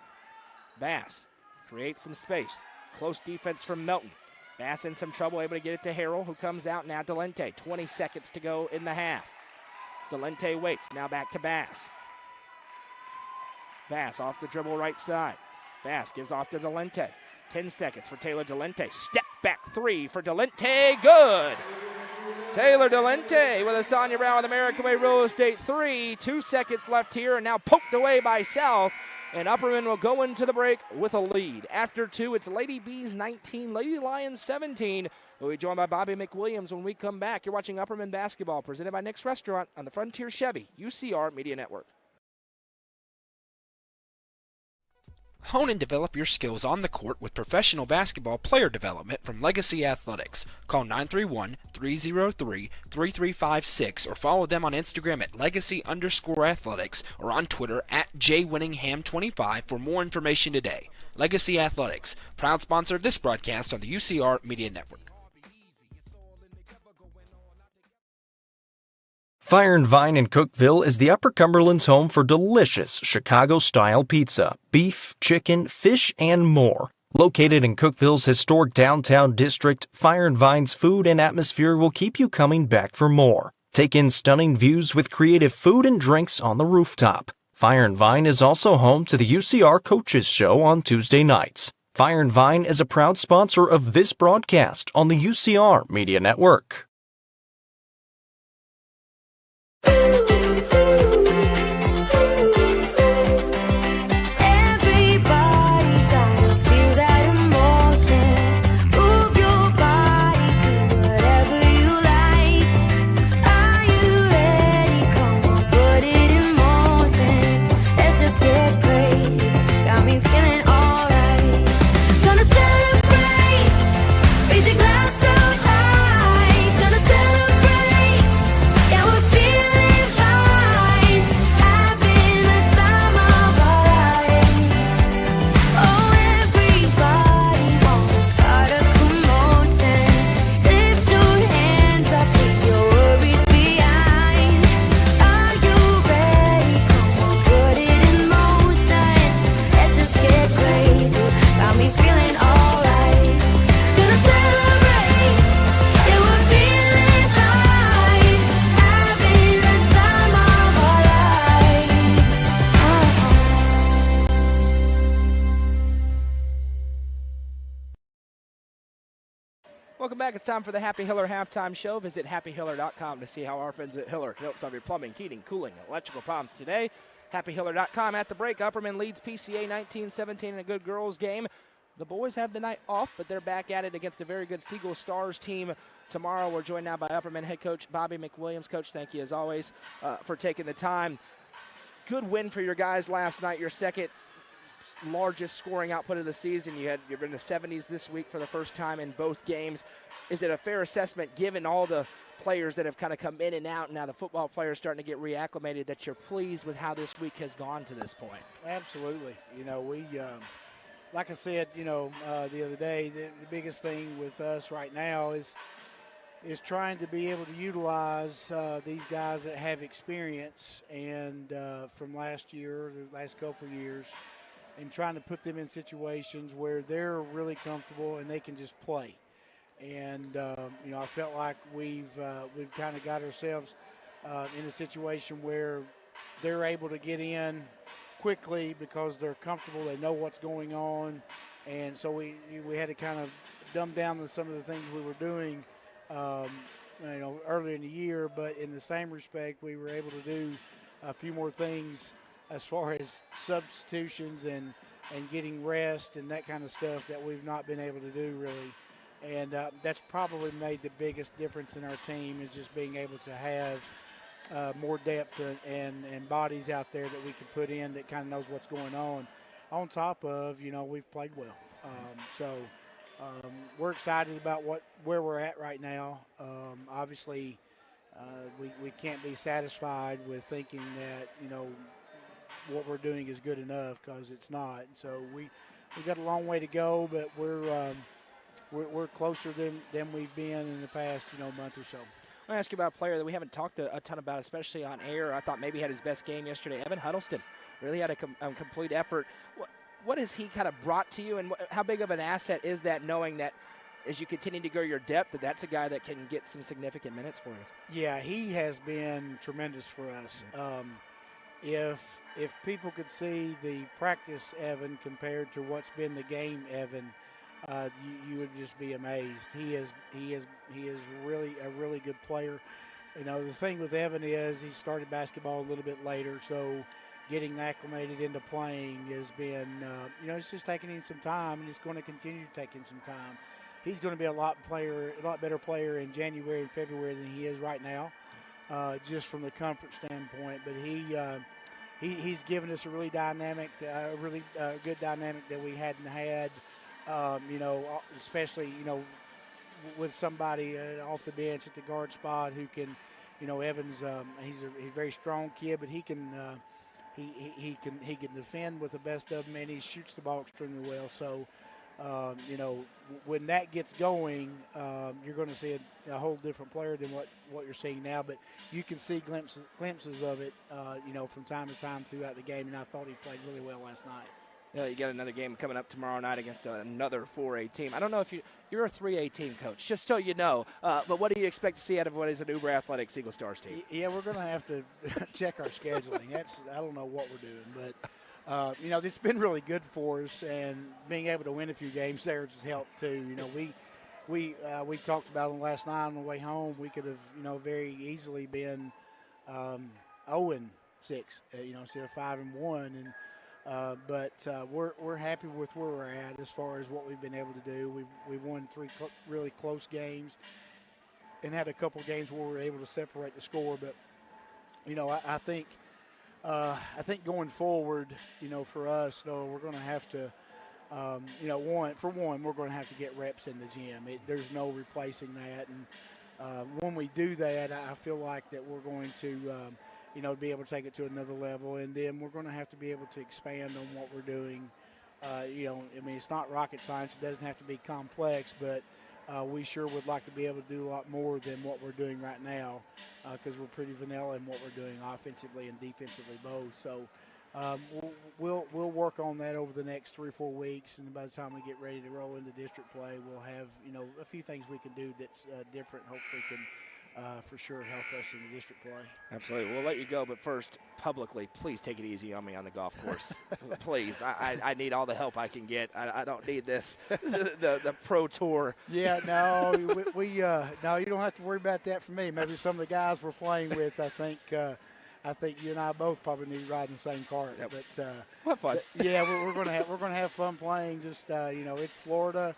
Bass creates some space. Close defense from Melton. Bass in some trouble, able to get it to Harrell, who comes out now. Delente, 20 seconds to go in the half. Delente waits, now back to Bass. Bass off the dribble right side. Bass gives off to Delente. 10 seconds for Taylor Delente. Step back three for Delente, good. Taylor Delente with a Sonia Brown with American Way Real Estate 3. 2 seconds left here, and now poked away by South. And Upperman will go into the break with a lead. After 2, it's Lady Bees 19, Lady Lions 17. We'll be joined by Bobby McWilliams when we come back. You're watching Upperman Basketball, presented by Nick's Restaurant on the Frontier Chevy, UCR Media Network. Hone and develop your skills on the court with professional basketball player development from Legacy Athletics. Call 931-303-3356 or follow them on Instagram at legacy_athletics or on Twitter at jwinningham25 for more information today. Legacy Athletics, proud sponsor of this broadcast on the UCR Media Network. Fire and Vine in Cookeville is the Upper Cumberland's home for delicious Chicago-style pizza, beef, chicken, fish, and more. Located in Cookeville's historic downtown district, Fire and Vine's food and atmosphere will keep you coming back for more. Take in stunning views with creative food and drinks on the rooftop. Fire and Vine is also home to the UCR Coaches Show on Tuesday nights. Fire and Vine is a proud sponsor of this broadcast on the UCR Media Network. Welcome back. It's time for the Happy Hiller Halftime Show. Visit happyhiller.com to see how our friends at Hiller can help solve your plumbing, heating, cooling, and electrical problems today. Happyhiller.com. At the break, Upperman leads PCA 19-17 in a good girls game. The boys have the night off, but they're back at it against a very good Siegel Stars team tomorrow. We're joined now by Upperman head coach Bobby McWilliams. Coach, thank you as always for taking the time. Good win for your guys last night, your second largest scoring output of the season. You're in the 70s this week for the first time in both games. Is it a fair assessment, given all the players that have kind of come in and out, and now the football players starting to get reacclimated, that you're pleased with how this week has gone to this point? Absolutely. You know, we, like I said, the other day, the biggest thing with us right now is is trying to be able to utilize these guys that have experience and from last year, the last couple of years, and trying to put them in situations where they're really comfortable and they can just play. And I felt like we've kind of got ourselves in a situation where they're able to get in quickly because they're comfortable, they know what's going on, and so we had to kind of dumb down some of the things we were doing earlier in the year, but in the same respect, we were able to do a few more things as far as substitutions and getting rest and that kind of stuff that we've not been able to do really. And that's probably made the biggest difference in our team, is just being able to have more depth and bodies out there that we can put in that kind of knows what's going on. On top of, we've played well. So we're excited about where we're at right now. Obviously, we can't be satisfied with thinking that, what we're doing is good enough, because it's not. And so we've got a long way to go, but we're closer than we've been in the past, month or so. I want to ask you about a player that we haven't talked a ton about, especially on air. I thought maybe he had his best game yesterday. Evan Huddleston really had a complete effort. What has he kind of brought to you, and how big of an asset is that, knowing that as you continue to grow your depth, that's a guy that can get some significant minutes for you? Yeah, he has been tremendous for us. If people could see the practice Evan compared to what's been the game Evan, you would just be amazed. He is really a really good player. The thing with Evan is he started basketball a little bit later, so getting acclimated into playing has been, it's just taking him some time, and it's going to continue to take him some time. He's going to be a lot better player in January and February than he is right now, just from the comfort standpoint. But he's given us a really dynamic, good dynamic that we hadn't had. Especially, with somebody off the bench at the guard spot who can, Evans, he's a very strong kid, but he can defend with the best of them, and he shoots the ball extremely well. So, when that gets going, you're going to see a whole different player than what you're seeing now. But you can see glimpses of it, from time to time throughout the game, and I thought he played really well last night. Yeah, you got another game coming up tomorrow night against another 4A team. I don't know if you're a 3A team coach, just so you know. But what do you expect to see out of what is an Uber Athletics Eagle Stars team? Yeah, we're going to have to check our scheduling. I don't know what we're doing, but it's been really good for us, and being able to win a few games there has helped too. We talked about it last night on the way home. We could have very easily been 0-6, instead of 5-1, and. But we're happy with where we're at as far as what we've been able to do. We've won 3 really close games, and had a couple games where we were able to separate the score. But I think going forward, for us, though, we're going to have to, we're going to have to get reps in the gym. There's no replacing that, and when we do that, I feel like that we're going to. Be able to take it to another level, and then we're going to have to be able to expand on what we're doing. It's not rocket science. It doesn't have to be complex, but we sure would like to be able to do a lot more than what we're doing right now, because we're pretty vanilla in what we're doing offensively and defensively both. So we'll work on that over the next 3 or 4 weeks, and by the time we get ready to roll into district play, we'll have a few things we can do that's different. Hopefully can. For sure help us in the district play. Absolutely. We'll let you go, but first, publicly, please take it easy on me on the golf course. Please. I need all the help I can get. I don't need this, the pro tour. Yeah, no, no, you don't have to worry about that for me. Maybe some of the guys we're playing with, I think you and I both probably need to ride in the same cart. Yep. But what fun. Yeah, we're gonna have fun playing. Just it's Florida.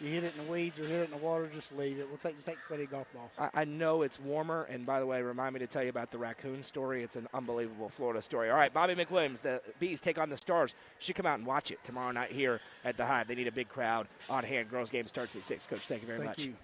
You hit it in the weeds or hit it in the water, just leave it. Just take plenty of golf balls. I know it's warmer, and by the way, remind me to tell you about the raccoon story. It's an unbelievable Florida story. All right, Bobby McWilliams, the Bees take on the Stars. You should come out and watch it tomorrow night here at the Hive. They need a big crowd on hand. Girls game starts at 6. Coach, thank you very much. Thank you.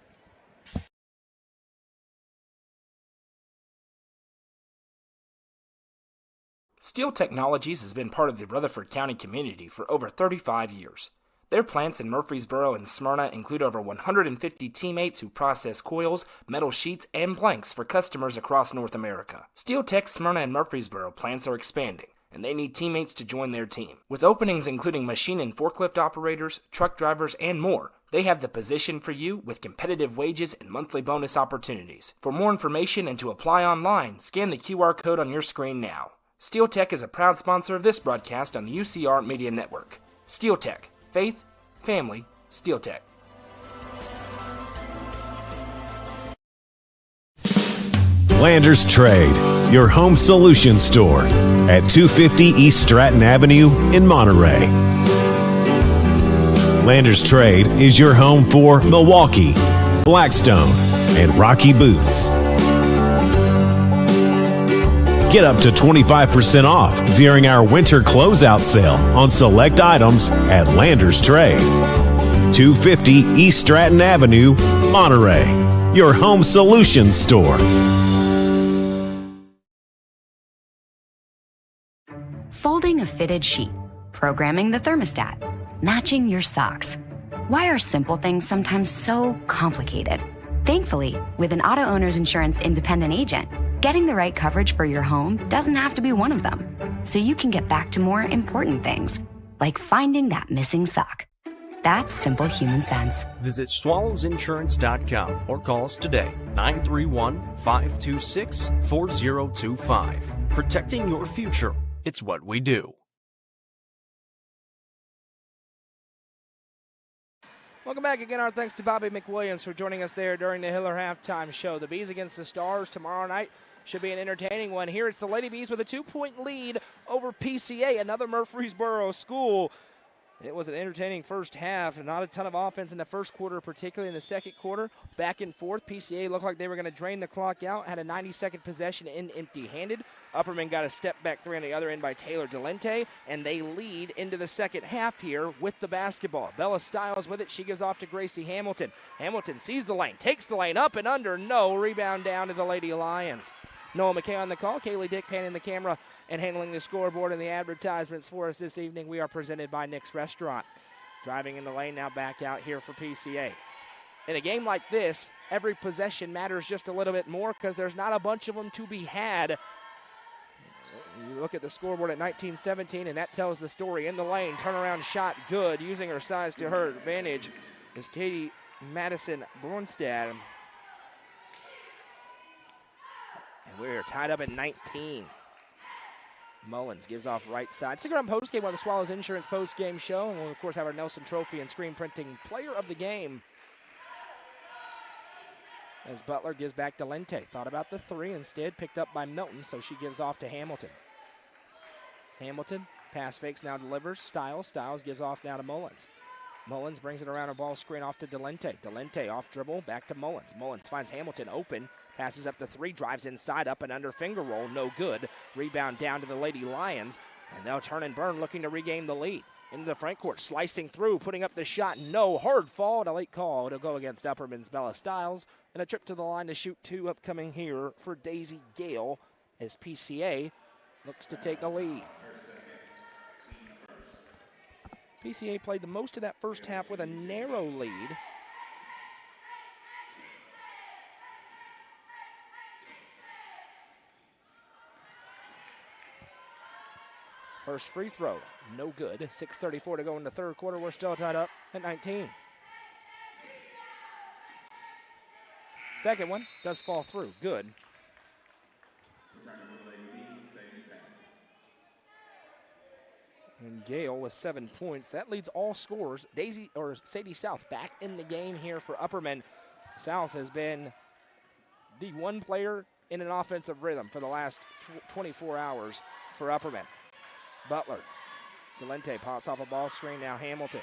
Steel Technologies has been part of the Rutherford County community for over 35 years. Their plants in Murfreesboro and Smyrna include over 150 teammates who process coils, metal sheets, and planks for customers across North America. Steel Tech's Smyrna and Murfreesboro plants are expanding, and they need teammates to join their team. With openings including machine and forklift operators, truck drivers, and more, they have the position for you with competitive wages and monthly bonus opportunities. For more information and to apply online, scan the QR code on your screen now. Steel Tech is a proud sponsor of this broadcast on the UCR Media Network. Steel Tech. Faith, family, Steel Tech. Landers Trade, your home solution store at 250 East Stratton Avenue in Monterey. Landers Trade is your home for Milwaukee, Blackstone, and Rocky boots. Get up to 25% off during our winter closeout sale on select items at Landers Trade. 250 East Stratton Avenue, Monterey, your home solutions store. Folding a fitted sheet, programming the thermostat, matching your socks. Why are simple things sometimes so complicated? Thankfully, with an auto owner's insurance independent agent, getting the right coverage for your home doesn't have to be one of them. So you can get back to more important things, like finding that missing sock. That's simple human sense. Visit swallowsinsurance.com or call us today, 931-526-4025. Protecting your future. It's what we do. Welcome back again. Our thanks to Bobby McWilliams for joining us there during the Hiller halftime show. The Bees against the Stars tomorrow night should be an entertaining one. Here it's the Lady Bees with a 2-point lead over PCA, another Murfreesboro school. It was an entertaining first half. Not a ton of offense in the first quarter, particularly in the second quarter. Back and forth. PCA looked like they were going to drain the clock out. Had a 90-second possession in empty-handed. Upperman got a step-back three on the other end by Taylor Delente, and they lead into the second half here with the basketball. Bella Stiles with it. She gives off to Gracie Hamilton. Hamilton sees the lane, takes the lane up and under. No, rebound down to the Lady Lions. Noah McKay on the call. Kaylee Dick panning the camera and handling the scoreboard and the advertisements for us this evening. We are presented by Nick's Restaurant. Driving in the lane now back out here for PCA. In a game like this, every possession matters just a little bit more because there's not a bunch of them to be had. You look at the scoreboard at 19-17, and that tells the story. In the lane, turnaround shot good. Using her size to her advantage is Katie Madison Bornstad. And we're tied up at 19. Mullins gives off right side. Stick around postgame on the Swallows Insurance postgame show. And we'll, of course, have our Nelson Trophy and screen printing player of the game. As Butler gives back to Lente. Thought about the three, instead picked up by Milton, so she gives off to Hamilton. Hamilton, pass fakes, now delivers. Stiles gives off now to Mullins. Mullins brings it around a ball screen off to Delente. Delente off dribble, back to Mullins. Mullins finds Hamilton open, passes up the three, drives inside, up and under, finger roll, no good. Rebound down to the Lady Lions, and they'll turn and burn, looking to regain the lead. Into the front court, slicing through, putting up the shot, no, hard fall, and a late call. It'll go against Upperman's Bella Stiles, and a trip to the line to shoot two upcoming here for Daisy Gale as PCA looks to take a lead. PCA played the most of that first half with a narrow lead. First free throw, no good. 6:34 to go in the third quarter. We're still tied up at 19. Second one does fall through, good. And Gale with 7 points. That leads all scorers. Sadie South back in the game here for Upperman. South has been the one player in an offensive rhythm for the last 24 hours for Upperman. Butler. Delente pops off a ball screen. Now Hamilton.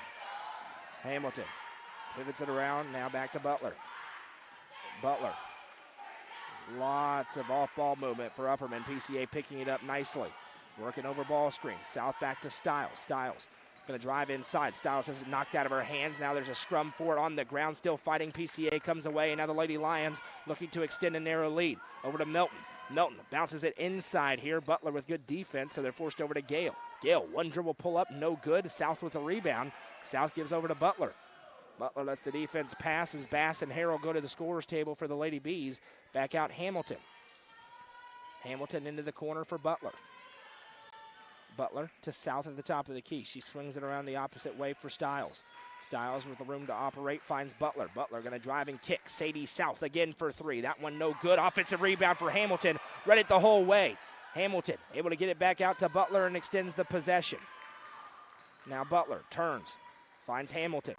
Hamilton pivots it around. Now back to Butler. Butler. Lots of off-ball movement for Upperman. PCA picking it up nicely. Working over ball screen. South back to Stiles. Stiles going to drive inside. Stiles has it knocked out of her hands. Now there's a scrum for it on the ground. Still fighting. PCA comes away. And now the Lady Lions looking to extend a narrow lead. Over to Milton. Milton bounces it inside here. Butler with good defense, so they're forced over to Gale. Gale, one dribble pull up, no good. South with a rebound. South gives over to Butler. Butler lets the defense pass as Bass and Harrell go to the scorer's table for the Lady Bees. Back out Hamilton. Hamilton into the corner for Butler. Butler to South at the top of the key. She swings it around the opposite way for Stiles. Stiles with the room to operate finds Butler. Butler going to drive and kick. Sadie South again for three. That one no good. Offensive rebound for Hamilton. Read it the whole way. Hamilton able to get it back out to Butler and extends the possession. Now Butler turns, finds Hamilton.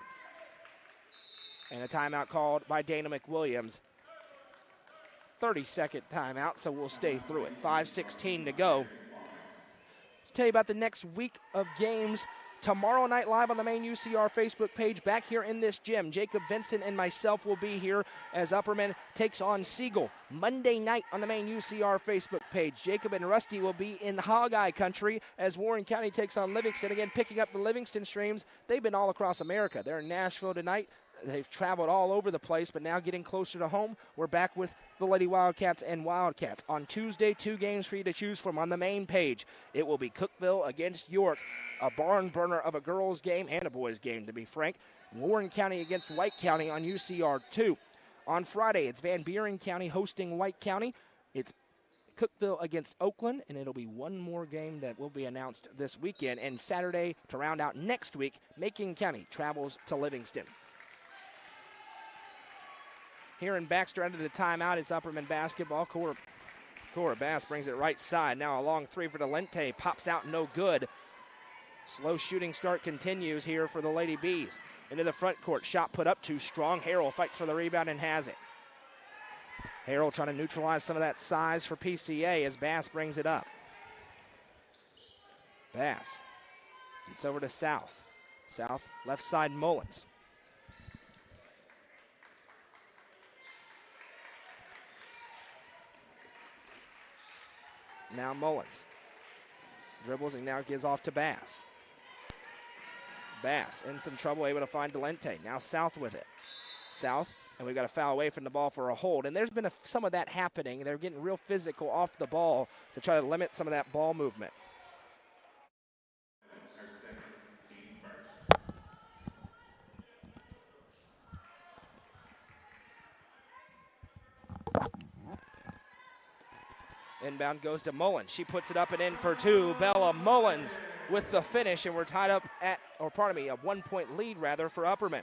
And a timeout called by Dana McWilliams. 30-second timeout, so we'll stay through it. 5:16 to go. Let's tell you about the next week of games. Tomorrow night live on the main UCR Facebook page back here in this gym. Jacob Vincent and myself will be here as Upperman takes on Siegel. Monday night on the main UCR Facebook page. Jacob and Rusty will be in Hog-Eye country as Warren County takes on Livingston. Again, picking up the Livingston streams. They've been all across America. They're in Nashville tonight. They've traveled all over the place, but now getting closer to home, we're back with the Lady Wildcats and Wildcats. On Tuesday, 2 games for you to choose from on the main page. It will be Cookeville against York, a barn burner of a girls' game and a boys' game, to be frank. Warren County against White County on UCR2. On Friday, it's Van Buren County hosting White County. It's Cookeville against Oakland, and it'll be one more game that will be announced this weekend. And Saturday, to round out next week, Macon County travels to Livingston. Here in Baxter under the timeout, it's Upperman basketball. Cora Bass brings it right side. Now a long three for Delente. Pops out, no good. Slow shooting start continues here for the Lady Bees. Into the front court. Shot put up too strong. Harrell fights for the rebound and has it. Harrell trying to neutralize some of that size for PCA as Bass brings it up. Bass gets over to South. South left side Mullins. Now Mullins dribbles and now gives off to Bass. Bass in some trouble, able to find Delente. Now South with it. South, and we've got a foul away from the ball for a hold. And there's been some of that happening. They're getting real physical off the ball to try to limit some of that ball movement. Inbound goes to Mullins. She puts it up and in for two. Bella Mullins with the finish, and we're tied up at, a 1-point lead rather for Upperman.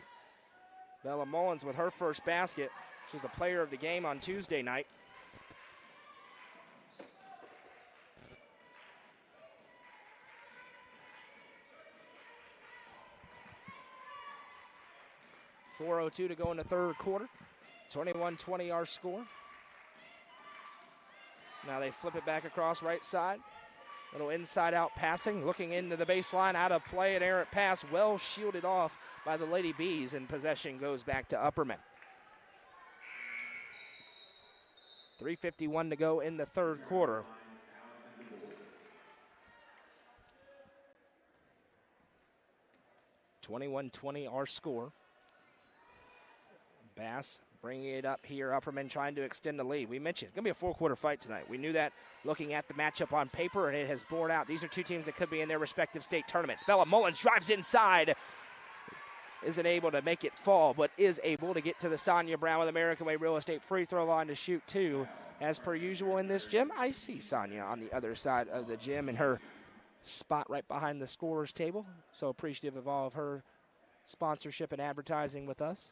Bella Mullins with her first basket. She's a player of the game on Tuesday night. .402 to go in the third quarter. 21-20 our score. Now they flip it back across right side. Little inside-out passing, looking into the baseline, out of play, an errant pass, well shielded off by the Lady Bees, and possession goes back to Upperman. 3:51 to go in the third quarter. .21-20 our score. Bass bringing it up here. Upperman trying to extend the lead. We mentioned it's going to be a four-quarter fight tonight. We knew that looking at the matchup on paper, and it has borne out. These are two teams that could be in their respective state tournaments. Bella Mullins drives inside. Isn't able to make it fall, but is able to get to the Sonia Brown with American Way Real Estate free throw line to shoot two. As per usual in this gym, I see Sonia on the other side of the gym in her spot right behind the scorer's table. So appreciative of all of her sponsorship and advertising with us.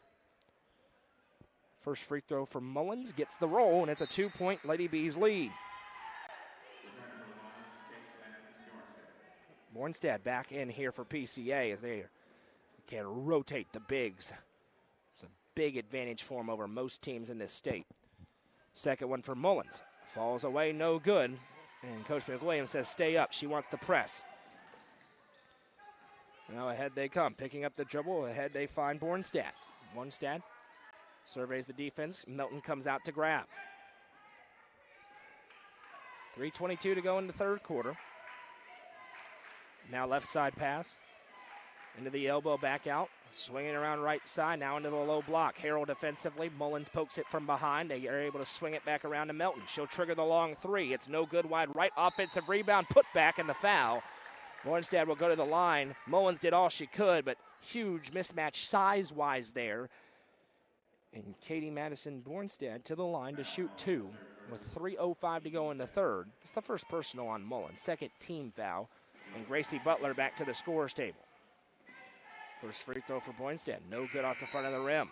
First free throw from Mullins gets the roll, and it's a 2-point Lady Bees lead. Bornstead back in here for PCA as they can rotate the bigs. It's a big advantage for them over most teams in this state. Second one for Mullins. Falls away, no good. And Coach McWilliams says stay up. She wants to press. Now ahead they come. Picking up the dribble. Ahead they find Bornstead. Bornstead surveys the defense. Milton comes out to grab. 3:22 to go in the third quarter. Now left side pass. Into the elbow, back out. Swinging around right side, now into the low block. Harrell defensively. Mullins pokes it from behind. They are able to swing it back around to Melton. She'll trigger the long three. It's no good wide right. Offensive rebound, put back, and the foul. Bornstead will go to the line. Mullins did all she could, but huge mismatch size-wise there. And Katie Madison Bornstead to the line to shoot 2 with 3:05 to go in the third. It's the first personal on Mullins, second team foul. And Gracie Butler back to the scorer's table. First free throw for Bornstead, no good off the front of the rim.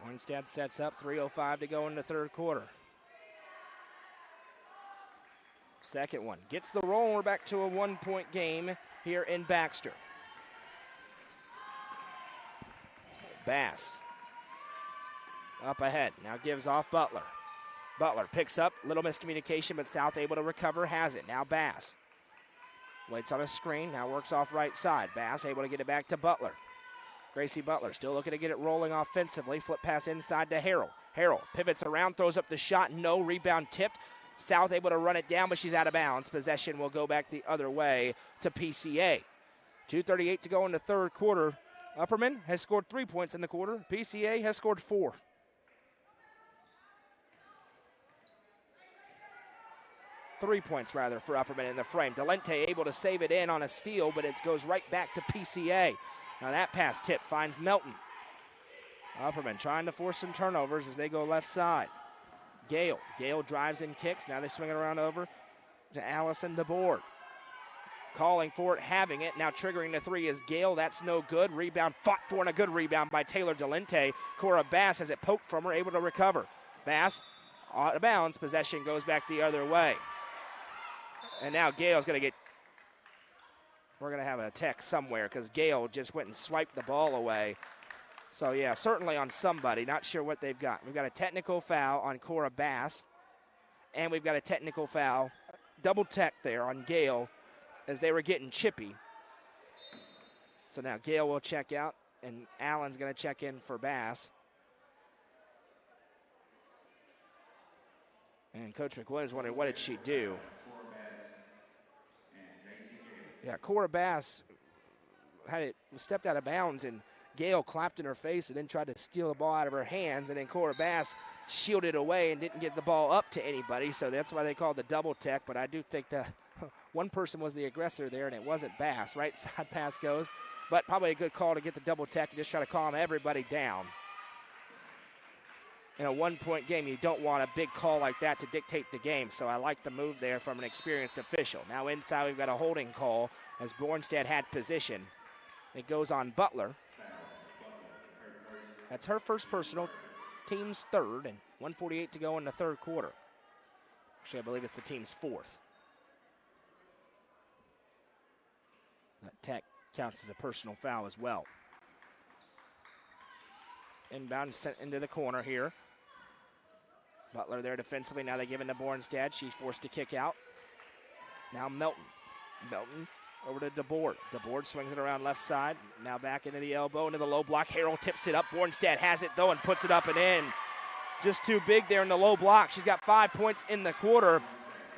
Bornstead sets up, 3:05 to go in the third quarter. Second one, gets the roll, we're back to a 1-point game here in Baxter. Bass up ahead, now gives off Butler. Butler picks up, little miscommunication, but South able to recover, has it. Now Bass waits on a screen, now works off right side. Bass able to get it back to Butler. Gracie Butler still looking to get it rolling offensively. Flip pass inside to Harrell. Harrell pivots around, throws up the shot, no, rebound tipped. South able to run it down, but she's out of bounds. Possession will go back the other way to PCA. 2:38 to go in the third quarter. Upperman has scored 3 points in the quarter. PCA has scored 4. Three points, rather, for Upperman in the frame. Delente able to save it in on a steal, but it goes right back to PCA. Now that pass tip finds Melton. Upperman trying to force some turnovers as they go left side. Gale drives and kicks. Now they swing it around over to Allison DeBoard. Calling for it, having it. Now triggering the three is Gale. That's no good. Rebound fought for, and a good rebound by Taylor Delente. Cora Bass has it poked from her, able to recover. Bass out of bounds. Possession goes back the other way. And now Gale's going to get, we're going to have a tech somewhere because Gale just went and swiped the ball away. So, yeah, certainly on somebody. Not sure what they've got. We've got a technical foul on Cora Bass, and we've got a technical foul, double tech there on Gale as they were getting chippy. So now Gale will check out, and Allen's going to check in for Bass. And Coach McWilliams wondering, what did she do? Yeah, Cora Bass had it stepped out of bounds, and Gale clapped in her face and then tried to steal the ball out of her hands, and then Cora Bass shielded away and didn't get the ball up to anybody, so that's why they called the double tech. But I do think that one person was the aggressor there, and it wasn't Bass. Right side pass goes, but probably a good call to get the double tech and just try to calm everybody down. In a one-point game, you don't want a big call like that to dictate the game, so I like the move there from an experienced official. Now inside, we've got a holding call as Bornstead had position. It goes on Butler. That's her first personal, team's third, and 1:48 to go in the third quarter. Actually, I believe it's the team's fourth. That tech counts as a personal foul as well. Inbound sent into the corner here. Butler there defensively. Now they give it to Bornstead. She's forced to kick out. Now Melton. Melton over to DeBoard. DeBoard swings it around left side. Now back into the elbow, into the low block. Harrell tips it up. Bornstead has it, though, and puts it up and in. Just too big there in the low block. She's got 5 points in the quarter,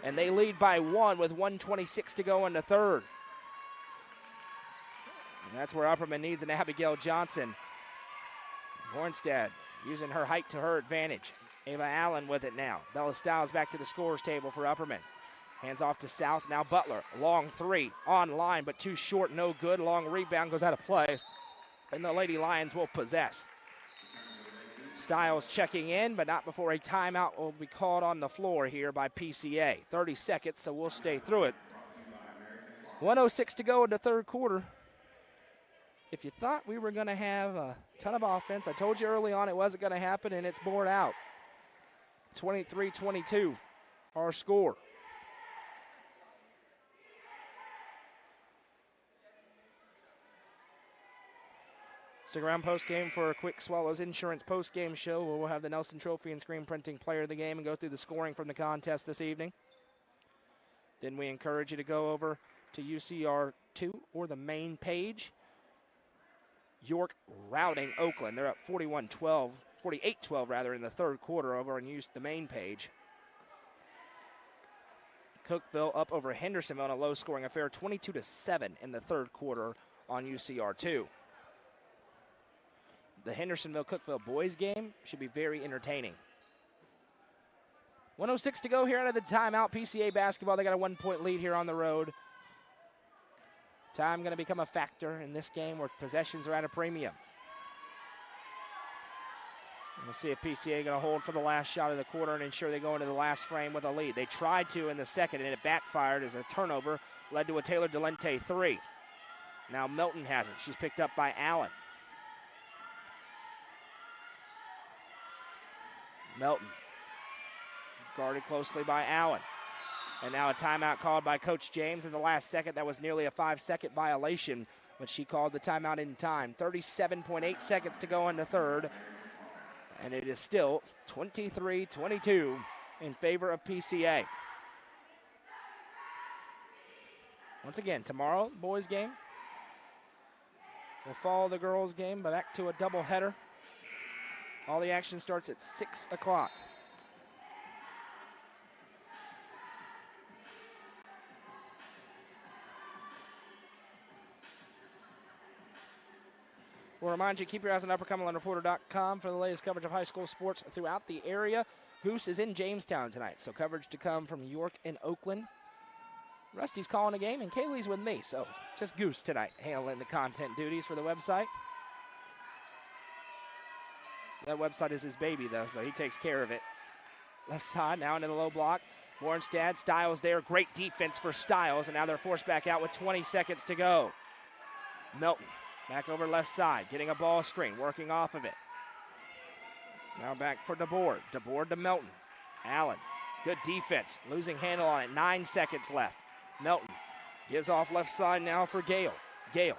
and they lead by 1 with 1:26 to go in the third. And that's where Upperman needs an Abigail Johnson. Bornstead using her height to her advantage. Ava Allen with it now. Bella Stiles back to the scorer's table for Upperman. Hands off to South. Now Butler. Long three. On line, but too short. No good. Long rebound goes out of play. And the Lady Lions will possess. Stiles checking in, but not before a timeout will be called on the floor here by PCA. 30 seconds, so we'll stay through it. 1:06 to go in the third quarter. If you thought we were going to have a ton of offense, I told you early on it wasn't going to happen, and it's bored out. 23-22, our score. Stick around post-game for a quick Swallows Insurance post-game show where we'll have the Nelson Trophy and screen printing player of the game and go through the scoring from the contest this evening. Then we encourage you to go over to UCR2 or the main page. York routing Oakland. They're up 48-12 rather, in the third quarter over on the main page. Cookeville up over Hendersonville in a low-scoring affair, 22-7 in the third quarter on UCR2. the Hendersonville-Cookeville boys game should be very entertaining. 1:06 to go here out of the timeout. PCA basketball, they got a 1-point lead here on the road. Time going to become a factor in this game where possessions are at a premium. We'll see if PCA going to hold for the last shot of the quarter and ensure they go into the last frame with a lead. They tried to in the second, and it backfired as a turnover led to a Taylor Delente 3. Now Milton has it. She's picked up by Allen. Milton guarded closely by Allen. And now a timeout called by Coach James in the last second. That was nearly a 5-second violation, but she called the timeout in time. 37.8 seconds to go in the third. And it is still 23-22 in favor of PCA. Once again, tomorrow, boys game. We'll follow the girls game, but back to a doubleheader. All the action starts at 6 o'clock. We'll remind you, keep your eyes on UpperCumberlandReporter.com for the latest coverage of high school sports throughout the area. Goose is in Jamestown tonight, so coverage to come from York and Oakland. Rusty's calling a game, and Kaylee's with me, so just Goose tonight handling the content duties for the website. That website is his baby, though, so he takes care of it. Left side, now into the low block. Warnstad, Stiles there. Great defense for Stiles, and now they're forced back out with 20 seconds to go. Milton. Back over left side, getting a ball screen, working off of it. Now back for DeBoard. DeBoard to Milton. Allen, good defense, losing handle on it. 9 seconds left. Milton gives off left side now for Gale. Gale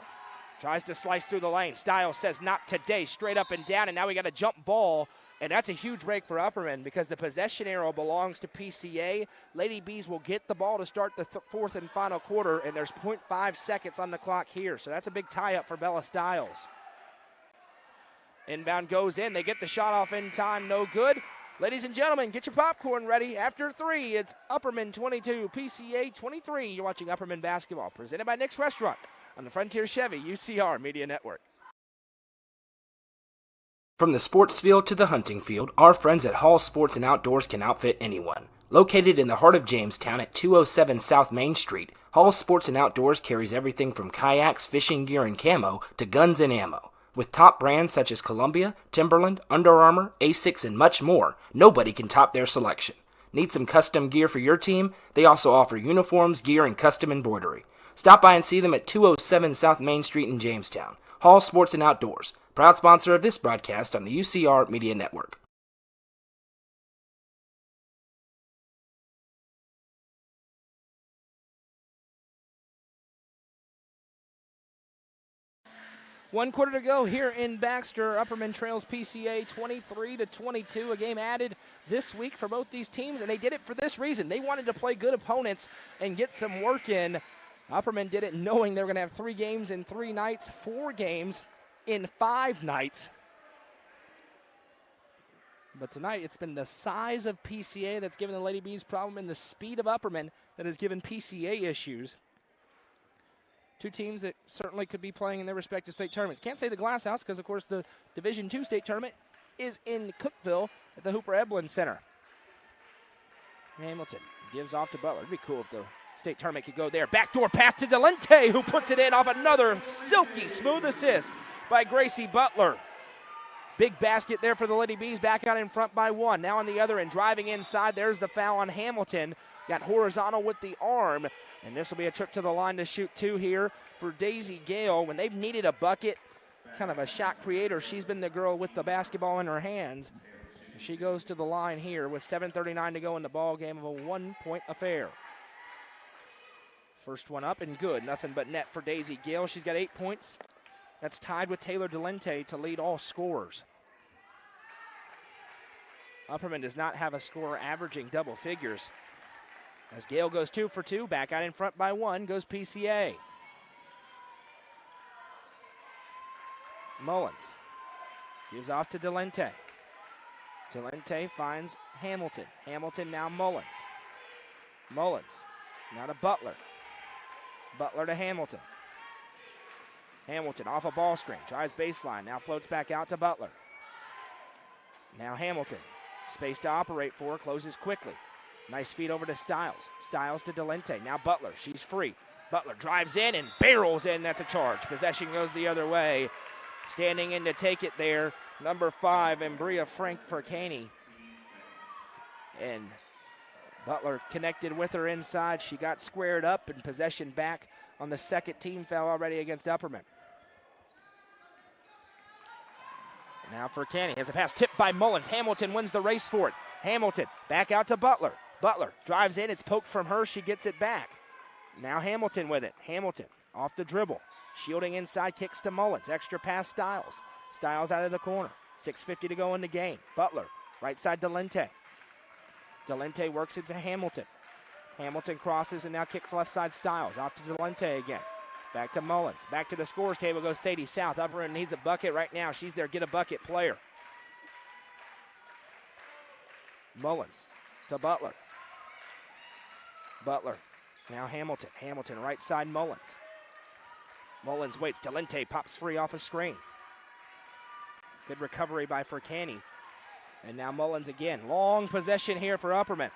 tries to slice through the lane. Stiles says not today, straight up and down, and now we got a jump ball. And that's a huge break for Upperman because the possession arrow belongs to PCA. Lady Bees will get the ball to start the fourth and final quarter, and there's 0.5 seconds on the clock here. So that's a big tie-up for Bella Stiles. Inbound goes in. They get the shot off in time. No good. Ladies and gentlemen, get your popcorn ready. After 3, it's Upperman 22, PCA 23. You're watching Upperman basketball, presented by Nick's Restaurant on the Frontier Chevy UCR Media Network. From the sports field to the hunting field, our friends at Hall Sports and Outdoors can outfit anyone. Located in the heart of Jamestown at 207 South Main Street, Hall Sports and Outdoors carries everything from kayaks, fishing gear, and camo to guns and ammo. With top brands such as Columbia, Timberland, Under Armour, Asics, and much more, nobody can top their selection. Need some custom gear for your team? They also offer uniforms, gear, and custom embroidery. Stop by and see them at 207 South Main Street in Jamestown. Hall Sports and Outdoors, proud sponsor of this broadcast on the UCR Media Network. One quarter to go here in Baxter. Upperman trails PCA 23-22. A game added this week for both these teams, and they did it for this reason. They wanted to play good opponents and get some work in. Upperman did it knowing they were going to have 3 games in 3 nights, 4 games in 5 nights. But tonight it's been the size of PCA that's given the Lady Bees problem and the speed of Upperman that has given PCA issues. 2 teams that certainly could be playing in their respective state tournaments. Can't say the Glass House because, of course, the Division II state tournament is in Cookeville at the Hooper Eblin Center. Hamilton gives off to Butler. It'd be cool if the state tournament could go there. Backdoor pass to Delente, who puts it in off another silky smooth assist by Gracie Butler. Big basket there for the Lady Bees, back out in front by 1. Now on the other end, driving inside, there's the foul on Hamilton. Got horizontal with the arm, and this will be a trip to the line to shoot 2 here for Daisy Gale. When they've needed a bucket, kind of a shot creator, she's been the girl with the basketball in her hands. She goes to the line here with 7:39 to go in the ball game of a 1-point affair. First one up and good. Nothing but net for Daisy Gale. She's got 8 points. That's tied with Taylor Delente to lead all scorers. Upperman does not have a scorer averaging double figures. As Gale goes 2 for 2, back out in front by 1 goes PCA. Mullins gives off to Delente. Delente finds Hamilton. Hamilton now Mullins. Mullins now to Butler. Butler to Hamilton. Hamilton off a ball screen, drives baseline, now floats back out to Butler. Now Hamilton, space to operate for, closes quickly. Nice feed over to Stiles. Stiles to Delente. Now Butler, she's free. Butler drives in and barrels in. That's a charge. Possession goes the other way. Standing in to take it there, number 5, Embria Frank Furcani. And Butler connected with her inside. She got squared up and possession back on the second team foul already against Upperman. Now Furcani has a pass tipped by Mullins. Hamilton wins the race for it. Hamilton back out to Butler. Butler drives in. It's poked from her. She gets it back. Now Hamilton with it. Hamilton off the dribble. Shielding inside, kicks to Mullins. Extra pass Stiles. Stiles out of the corner. 6:50 to go in the game. Butler, right side Delente. Delente works it to Hamilton. Hamilton crosses and now kicks left side Stiles. Off to Delente again. Back to Mullins. Back to the scores table goes Sadie South. Upperman needs a bucket right now. She's their get a bucket player. Mullins to Butler. Butler. Now Hamilton. Hamilton right side Mullins. Mullins waits. Delente pops free off a screen. Good recovery by Furcani. And now Mullins again. Long possession here for Upperman.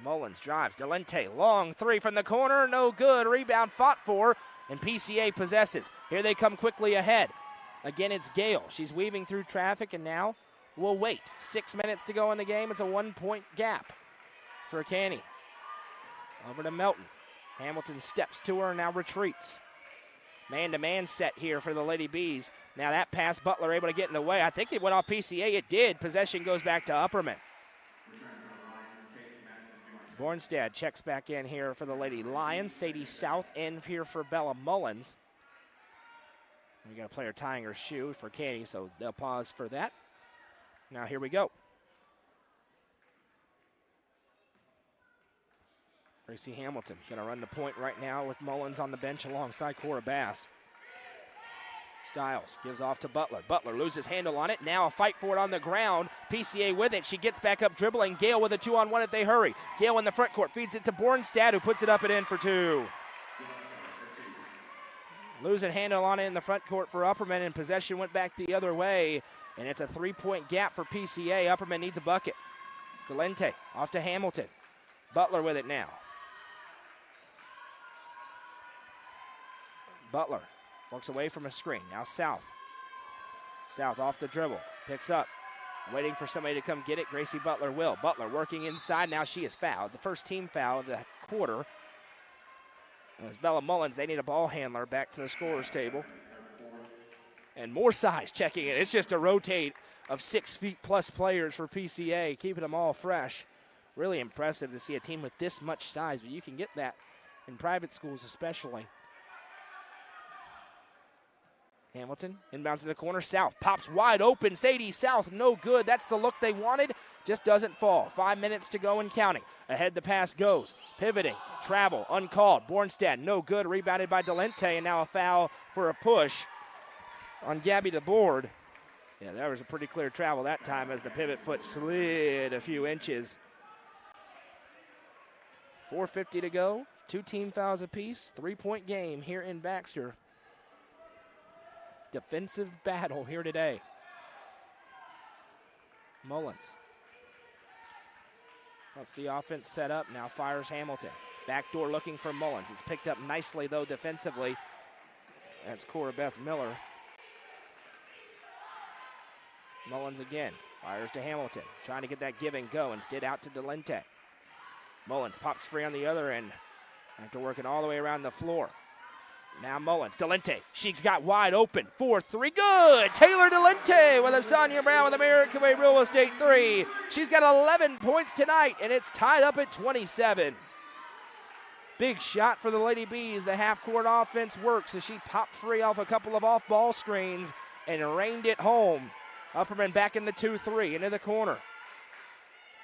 Mullins drives. Delente, long three from the corner. No good. Rebound fought for. And PCA possesses. Here they come quickly ahead. Again, it's Gale. She's weaving through traffic and now will wait. 6 minutes to go in the game. It's a 1-point gap for Canny. Over to Melton. Hamilton steps to her and now retreats. Man-to-man set here for the Lady Bees. Now that pass, Butler able to get in the way. I think it went off PCA. It did. Possession goes back to Upperman. Bornstad checks back in here for the Lady Lions. Sadie South in here for Bella Mullins. We got a player tying her shoe for Canny, so they'll pause for that. Now here we go. Gracie Hamilton going to run the point right now with Mullins on the bench alongside Cora Bass. Stiles gives off to Butler. Butler loses handle on it. Now a fight for it on the ground. PCA with it. She gets back up dribbling. Gale with a 2-on-1 if they hurry. Gale in the front court feeds it to Bornstad, who puts it up and in for two. Losing handle on it in the front court for Upperman, and possession went back the other way. And it's a 3-point gap for PCA. Upperman needs a bucket. Delente off to Hamilton. Butler with it now. Butler works away from a screen. Now South. South off the dribble. Picks up. Waiting for somebody to come get it. Gracie Butler will. Butler working inside. Now she is fouled. The first team foul of the quarter. And it's Bella Mullins. They need a ball handler back to the scorer's table. And more size checking it. It's just a rotate of 6 feet plus players for PCA, keeping them all fresh. Really impressive to see a team with this much size, but you can get that in private schools especially. Hamilton inbounds to the corner. South pops wide open. Sadie South, no good. That's the look they wanted. Just doesn't fall. 5 minutes to go and counting. Ahead the pass goes. Pivoting. Travel. Uncalled. Bornstad, no good. Rebounded by Delente, and now a foul for a push on Gabby DeBoard. Yeah, that was a pretty clear travel that time as the pivot foot slid a few inches. 4:50 to go. 2 team fouls apiece. 3-point game here in Baxter. Defensive battle here today. Mullins. That's the offense set up. Now fires Hamilton. Backdoor looking for Mullins. It's picked up nicely, though, defensively. That's Cora Beth Miller. Mullins again. Fires to Hamilton. Trying to get that give and go. Instead out to Delente. Mullins pops free on the other end. After working all the way around the floor. Now Mullins, Delente, she's got wide open, 4-3, good! Taylor Delente with a Sonia Brown with American Way Real Estate 3. She's got 11 points tonight, and it's tied up at 27. Big shot for the Lady Bees. The half-court offense works as she popped free off a couple of off-ball screens and rained it home. Upperman back in the 2-3, into the corner.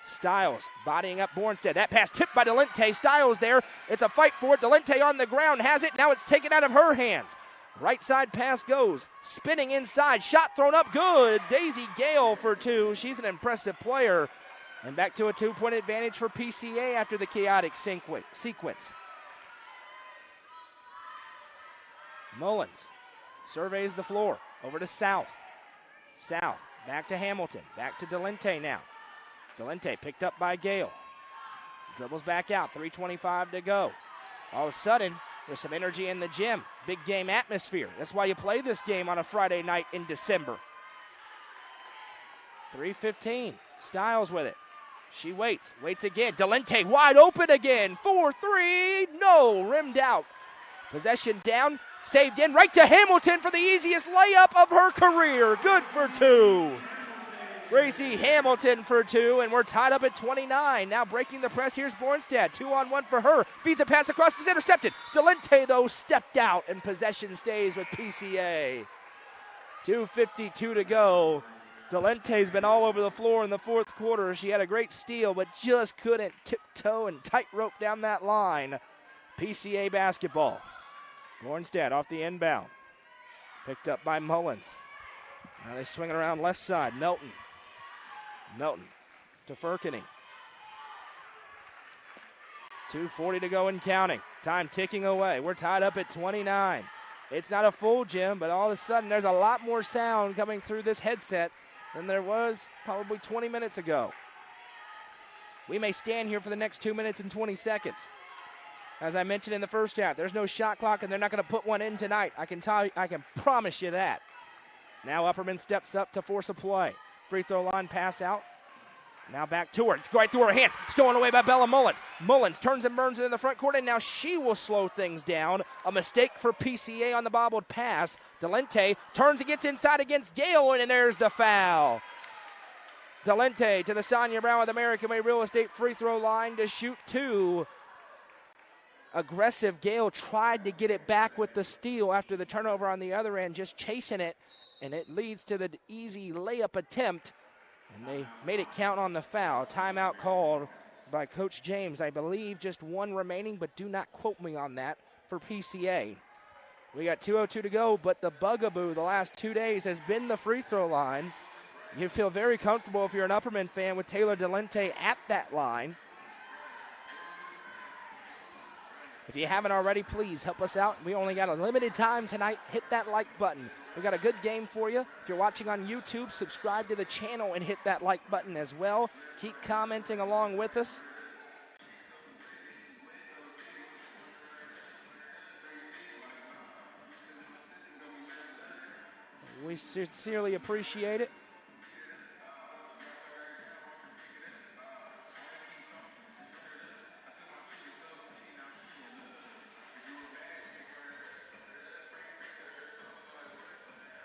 Stiles bodying up Bornstead. That pass tipped by Delente. Stiles there. It's a fight for it. Delente on the ground has it. Now it's taken out of her hands. Right side pass goes. Spinning inside. Shot thrown up. Good. Daisy Gale for two. She's an impressive player. And back to a 2-point advantage for PCA after the chaotic sequence. Mullins surveys the floor. Over to South. South back to Hamilton. Back to Delente now. Delente picked up by Gale. Dribbles back out. 3:25 to go. All of a sudden, there's some energy in the gym. Big game atmosphere. That's why you play this game on a Friday night in December. 3:15. Styles with it. She waits again. Delente wide open again. 4-3. No, rimmed out. Possession down, saved in, right to Hamilton for the easiest layup of her career. Good for two. Gracie Hamilton for two, and we're tied up at 29. Now breaking the press, here's Bornstad. 2-on-1 for her. Feeds a pass across, is intercepted. Delente, though, stepped out, and possession stays with PCA. 2:52 to go. Delente's been all over the floor in the fourth quarter. She had a great steal, but just couldn't tiptoe and tightrope down that line. PCA basketball. Bornstad off the inbound. Picked up by Mullins. Now they swing it around left side. Melton to Furkany. 2:40 to go and counting. Time ticking away. We're tied up at 29. It's not a full gym, but all of a sudden there's a lot more sound coming through this headset than there was probably 20 minutes ago. We may stand here for the next 2 minutes and 20 seconds. As I mentioned in the first half, there's no shot clock, and they're not going to put one in tonight. I can promise you that. Now Upperman steps up to force a play. Free throw line pass out. Now back to her. It's right through her hands. Stolen away by Bella Mullins. Mullins turns and burns it in the front court, and now she will slow things down. A mistake for PCA on the bobbled pass. Delente turns and gets inside against Gale, and there's the foul. Delente to the Sonia Brown with American Way Real Estate free throw line to shoot two. Aggressive Gale tried to get it back with the steal after the turnover on the other end, just chasing it, and it leads to the easy layup attempt. And they made it count on the foul. Timeout called by Coach James. I believe just one remaining, but do not quote me on that, for PCA. We got 2:02 to go, but the bugaboo the last 2 days has been the free throw line. You feel very comfortable if you're an Upperman fan with Taylor Delente at that line. If you haven't already, please help us out. We only got a limited time tonight. Hit that like button. We got a good game for you. If you're watching on YouTube, subscribe to the channel and hit that like button as well. Keep commenting along with us. We sincerely appreciate it.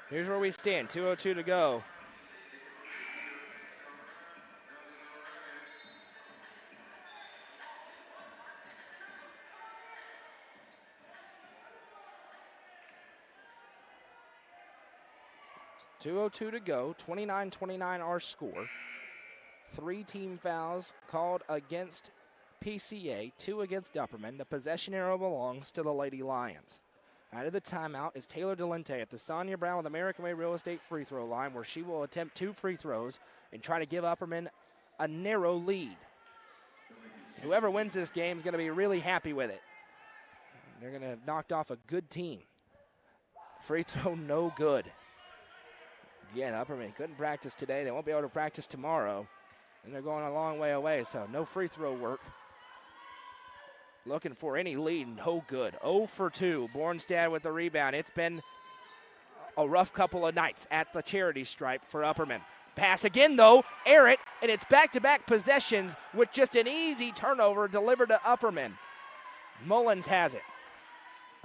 Here's where we stand, 2:02 to go. .202 to go, 29-29 our score. 3 team fouls called against PCA, 2 against Upperman. The possession arrow belongs to the Lady Lions. Out of the timeout is Taylor Delente at the Sonia Brown with American Way Real Estate free throw line, where she will attempt 2 free throws and try to give Upperman a narrow lead. Whoever wins this game is going to be really happy with it. They're going to have knocked off a good team. Free throw no good. Again, Upperman couldn't practice today. They won't be able to practice tomorrow. And they're going a long way away, so no free throw work. Looking for any lead, no good. 0 for 2. Bornstad with the rebound. It's been a rough couple of nights at the charity stripe for Upperman. Pass again, though. Air it, and it's back-to-back possessions with just an easy turnover delivered to Upperman. Mullins has it.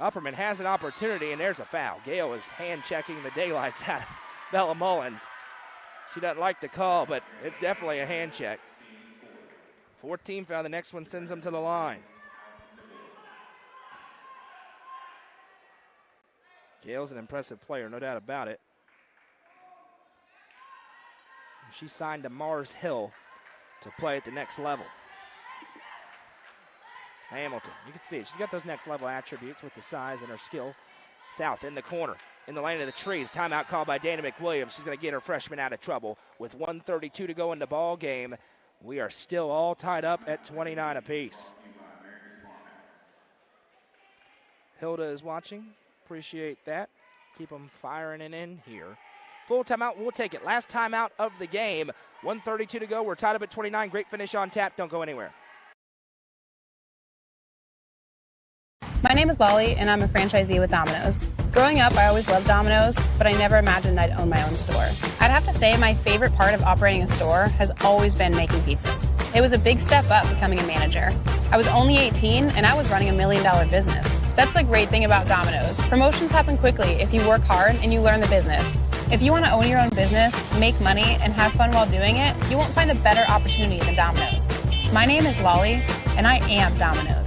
Upperman has an opportunity, and there's a foul. Gale is hand-checking the daylights out of Bella Mullins. She doesn't like the call, but it's definitely a hand check. 14 foul. The next one sends them to the line. Gale's an impressive player, no doubt about it. She signed to Mars Hill to play at the next level. Hamilton, you can see it. She's got those next level attributes with the size and her skill. South in the corner, in the lane of the trees. Timeout called by Dana McWilliams. She's going to get her freshman out of trouble. With 1:32 to go in the ball game, we are still all tied up at 29 apiece. Hilda is watching. Appreciate that. Keep them firing it in here. Full timeout, we'll take it. Last timeout of the game. 1:32 to go. We're tied up at 29. Great finish on tap. Don't go anywhere. My name is Lolly, and I'm a franchisee with Domino's. Growing up, I always loved Domino's, but I never imagined I'd own my own store. I'd have to say my favorite part of operating a store has always been making pizzas. It was a big step up becoming a manager. I was only 18, and I was running $1 million business. That's the great thing about Domino's. Promotions happen quickly if you work hard and you learn the business. If you want to own your own business, make money, and have fun while doing it, you won't find a better opportunity than Domino's. My name is Lolly, and I am Domino's.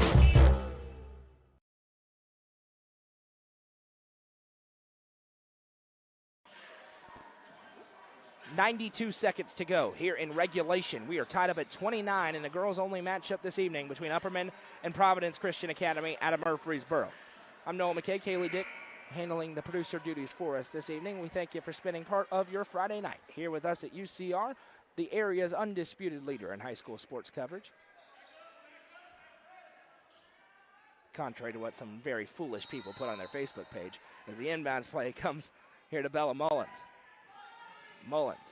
92 seconds to go here in regulation. We are tied up at 29 in the girls-only matchup this evening between Upperman and Providence Christian Academy out of Murfreesboro. I'm Noah McKay, Kaylee Dick, handling the producer duties for us this evening. We thank you for spending part of your Friday night here with us at UCR, the area's undisputed leader in high school sports coverage. Contrary to what some very foolish people put on their Facebook page, as the inbounds play comes here to Bella Mullins. Mullins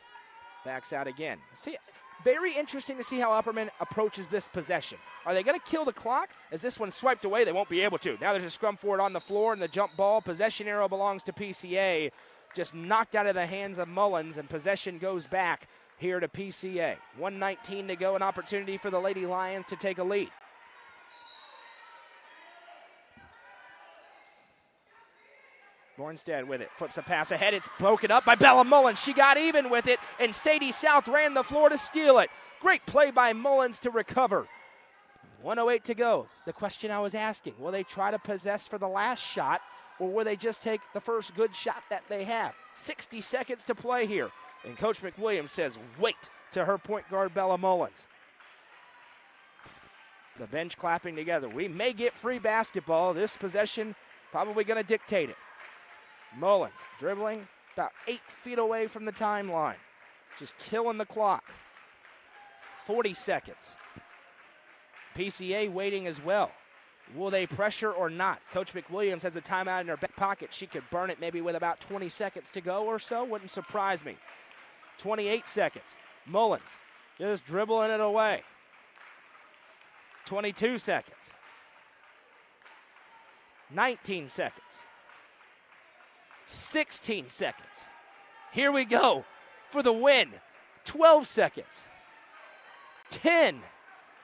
backs out again. See, very interesting to see how Upperman approaches this possession. Are they going to kill the clock? As this one's swiped away, they won't be able to. Now there's a scrum for it on the floor, and the jump ball. Possession arrow belongs to PCA. Just knocked out of the hands of Mullins, and possession goes back here to PCA. 1:19 to go, an opportunity for the Lady Lions to take a lead. Bornstead with it, flips a pass ahead. It's broken up by Bella Mullins. She got even with it, and Sadie South ran the floor to steal it. Great play by Mullins to recover. 1:08 to go. The question I was asking, will they try to possess for the last shot, or will they just take the first good shot that they have? 60 seconds to play here, and Coach McWilliams says wait to her point guard, Bella Mullins. The bench clapping together. We may get free basketball. This possession probably going to dictate it. Mullins dribbling about 8 feet away from the timeline. Just killing the clock. 40 seconds. PCA waiting as well. Will they pressure or not? Coach McWilliams has a timeout in her back pocket. She could burn it maybe with about 20 seconds to go or so. Wouldn't surprise me. 28 seconds. Mullins just dribbling it away. 22 seconds. 19 seconds. 16 seconds. Here we go for the win. 12 seconds. 10.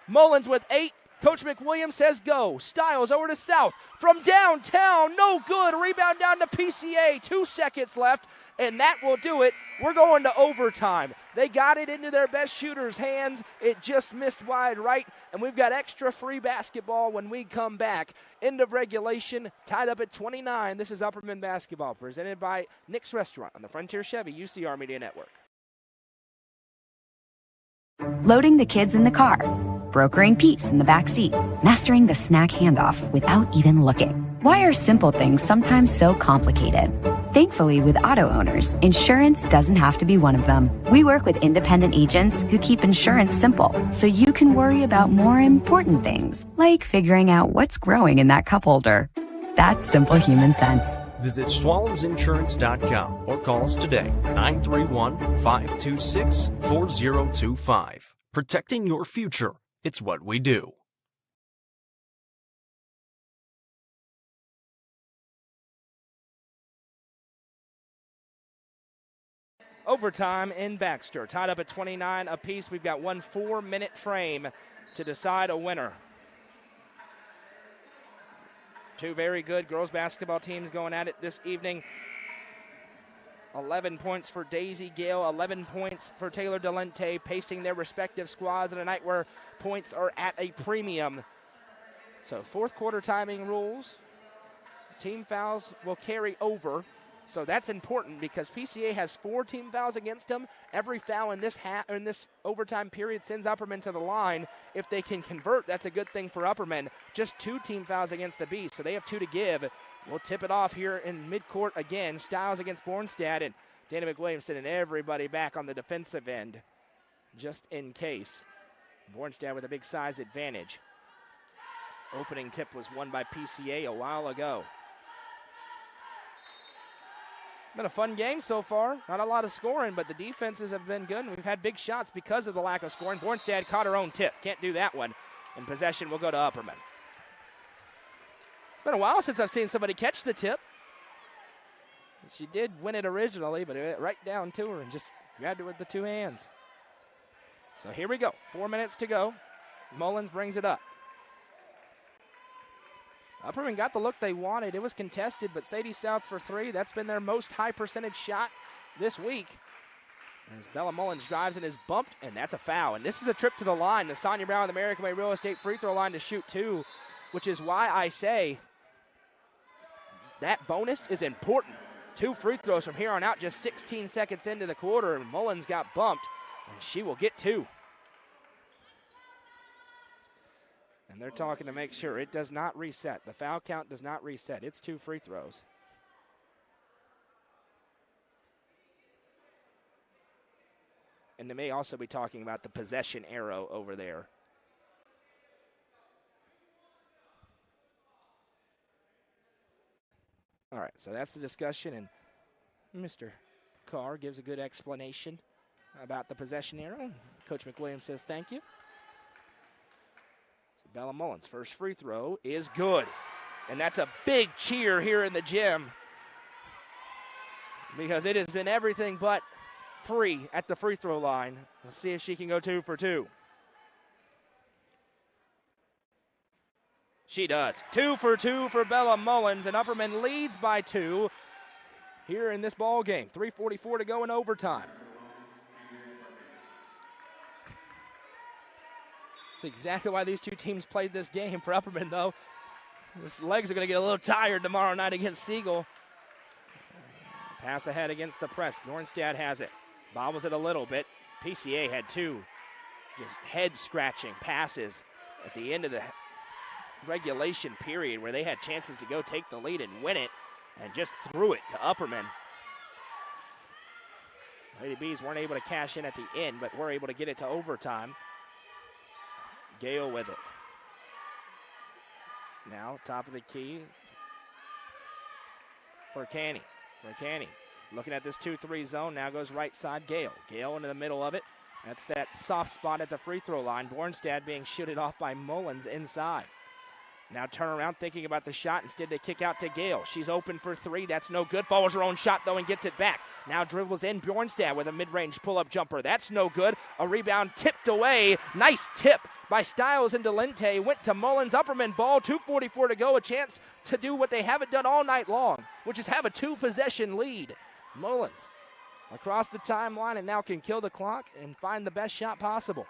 Mullins with 8. Coach McWilliams says go. Stiles over to South. From downtown, no good. Rebound down to PCA. 2 seconds left, and that will do it. We're going to overtime. They got it into their best shooter's hands. It just missed wide right, and we've got extra free basketball when we come back. End of regulation, tied up at 29. This is Upperman basketball, presented by Nick's Restaurant on the Frontier Chevy UCR Media Network. Loading the kids in the car, brokering peace in the back seat, mastering the snack handoff without even looking. Why are simple things sometimes so complicated? Thankfully, with auto owners, insurance doesn't have to be one of them. We work with independent agents who keep insurance simple, so you can worry about more important things, like figuring out what's growing in that cup holder. That's simple human sense. Visit swallowsinsurance.com or call us today, 931-526-4025. Protecting your future. It's what we do. Overtime in Baxter. Tied up at 29 apiece. We've got 1 4-minute frame to decide a winner. Two very good girls basketball teams going at it this evening. 11 points for Daisy Gale, 11 points for Taylor Delente, pacing their respective squads in a night where points are at a premium. So fourth quarter timing rules. Team fouls will carry over. So that's important because PCA has 4 team fouls against them. Every foul in this overtime period sends Upperman to the line. If they can convert, that's a good thing for Upperman. Just 2 team fouls against the Beast, so they have 2 to give. We'll tip it off here in midcourt again. Stiles against Bornstead, and Dana McWilliams sending everybody back on the defensive end just in case. Bornstead with a big size advantage. Opening tip was won by PCA a while ago. Been a fun game so far. Not a lot of scoring, but the defenses have been good. We've had big shots because of the lack of scoring. Bornstad caught her own tip. Can't do that one. And possession will go to Upperman. Been a while since I've seen somebody catch the tip. She did win it originally, but it went right down to her and just grabbed it with the two hands. So here we go. 4 minutes to go. Mullins brings it up. Upperman got the look they wanted. It was contested, but Sadie South for three. That's been their most high percentage shot this week. As Bella Mullins drives and is bumped, and that's a foul. And this is a trip to the line. The Sonia Brown of the American Way Real Estate free throw line to shoot two, which is why I say that bonus is important. 2 free throws from here on out, just 16 seconds into the quarter, and Mullins got bumped, and she will get 2. And they're talking to make sure it does not reset. The foul count does not reset. It's 2 free throws. And they may also be talking about the possession arrow over there. All right, so that's the discussion, and Mr. Carr gives a good explanation about the possession arrow. Coach McWilliams says thank you. Bella Mullins' first free throw is good. And that's a big cheer here in the gym because it has been everything but free at the free throw line. Let's see if she can go 2 for 2. She does. 2 for 2 for Bella Mullins, and Upperman leads by 2 here in this ball game. 3:44 to go in overtime. That's exactly why these two teams played this game for Upperman, though. His legs are going to get a little tired tomorrow night against Siegel. Pass ahead against the press. Nornstad has it. Bobbles it a little bit. PCA had 2 just head-scratching passes at the end of the regulation period where they had chances to go take the lead and win it, and just threw it to Upperman. Lady Bees weren't able to cash in at the end, but were able to get it to overtime. Gale with it. Now, top of the key for Canny. Looking at this 2-3 zone, now goes right side Gale. Gale into the middle of it. That's that soft spot at the free throw line. Bornstad being shooted off by Mullins inside. Now turn around thinking about the shot. Instead, they kick out to Gale. She's open for 3. That's no good. Follows her own shot, though, and gets it back. Now dribbles in Bjornstad with a mid-range pull-up jumper. That's no good. A rebound tipped away. Nice tip by Stiles and Delente. Went to Mullins. Upperman ball. 2:44 to go. A chance to do what they haven't done all night long, which is have a 2-possession lead. Mullins across the timeline and now can kill the clock and find the best shot possible.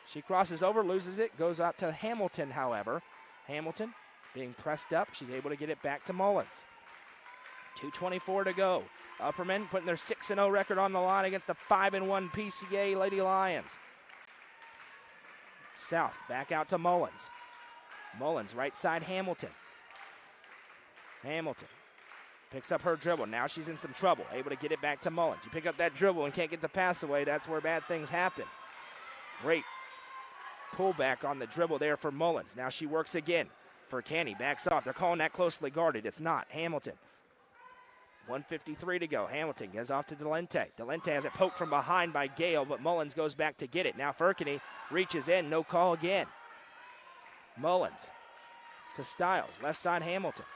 She crosses over, loses it, goes out to Hamilton, however. Hamilton being pressed up. She's able to get it back to Mullins. 2:24 to go. Upperman putting their 6-0 record on the line against the 5-1 PCA Lady Lions. South back out to Mullins. Mullins right side Hamilton. Hamilton picks up her dribble. Now she's in some trouble. Able to get it back to Mullins. You pick up that dribble and can't get the pass away. That's where bad things happen. Great pullback on the dribble there for Mullins. Now she works again for Canny. Backs off. They're calling that closely guarded. It's not. Hamilton. 1:53 to go. Hamilton goes off to Delente. Delente has it poked from behind by Gale, but Mullins goes back to get it. Now Furkany reaches in. No call again. Mullins to Stiles. Left side Hamilton.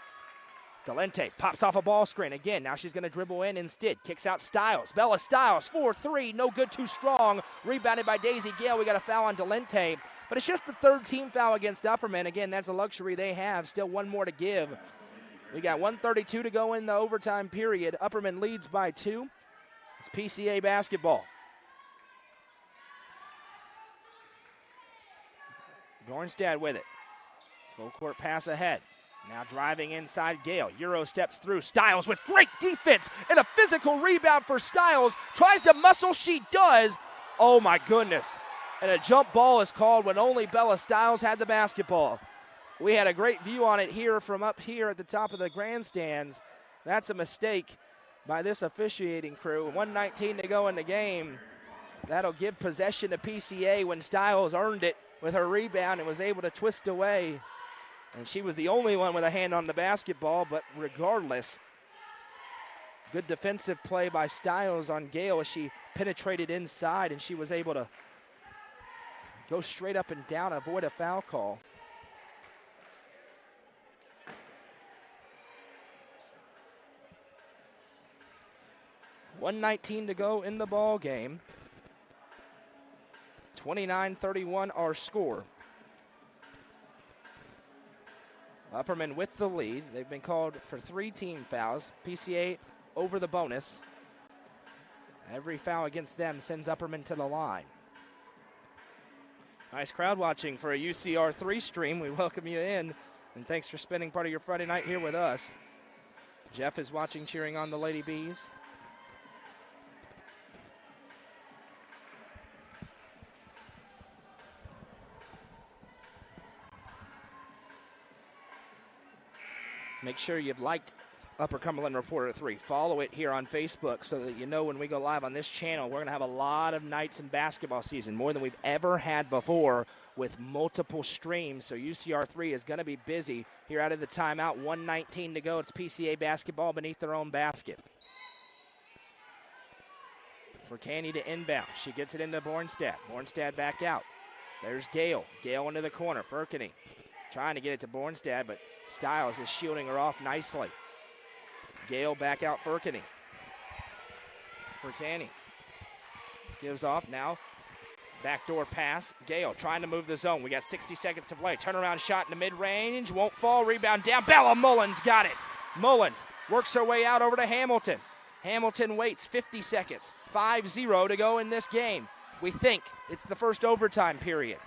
Delente pops off a ball screen again. Now she's going to dribble in instead. Kicks out Stiles. Bella Stiles, 4-3. No good, too strong. Rebounded by Daisy Gale. We got a foul on Delente. But it's just the 3rd team foul against Upperman. Again, that's a luxury they have. Still one more to give. We got 1:32 to go in the overtime period. Upperman leads by 2. It's PCA basketball. Dornstad with it. Full court pass ahead. Now driving inside Gale. Euro steps through. Stiles with great defense and a physical rebound for Stiles. Tries to muscle. She does. Oh, my goodness. And a jump ball is called when only Bella Stiles had the basketball. We had a great view on it here from up here at the top of the grandstands. That's a mistake by this officiating crew. 1:19 to go in the game. That'll give possession to PCA when Stiles earned it with her rebound and was able to twist away. And she was the only one with a hand on the basketball, but regardless, Good defensive play by Stiles on Gale as she penetrated inside, and she was able to go straight up and down, avoid a foul call. .119 to go in the ball game. 29-31 our score. Upperman with the lead. They've been called for 3 team fouls. PCA over the bonus. Every foul against them sends Upperman to the line. Nice crowd watching for a UCR3 stream. We welcome you in, and thanks for spending part of your Friday night here with us. Jeff is watching, cheering on the Lady Bees. Make sure you've liked Upper Cumberland Reporter 3. Follow it here on Facebook so that you know when we go live on this channel. We're going to have a lot of nights in basketball season, more than we've ever had before, with multiple streams. So UCR3 is going to be busy here out of the timeout. 1:19 to go. It's PCA basketball beneath their own basket. For Canny to inbound. She gets it into Bornstad. Bornstad back out. There's Gale. Gale into the corner. Furkany trying to get it to Bornstad, but Stiles is shielding her off nicely. Gale back out Furkany. For Canny. Gives off now. Backdoor pass. Gale trying to move the zone. We got 60 seconds to play. Turnaround shot in the mid-range. Won't fall. Rebound down. Bella Mullins got it. Mullins works her way out over to Hamilton. Hamilton waits 50 seconds. 5-0 to go in this game. We think it's the first overtime period.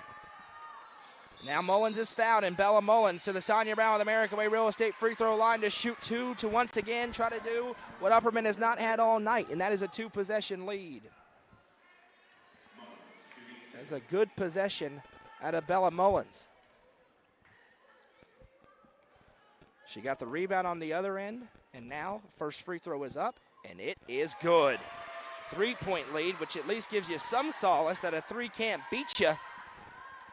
Now Mullins is fouled, and Bella Mullins to the Sonia Brown with American Way Real Estate free throw line to shoot 2 to once again try to do what Upperman has not had all night, and that is a 2-possession lead. That's a good possession out of Bella Mullins. She got the rebound on the other end, and now first free throw is up, and it is good. 3-point lead, which at least gives you some solace that a 3 can't beat you.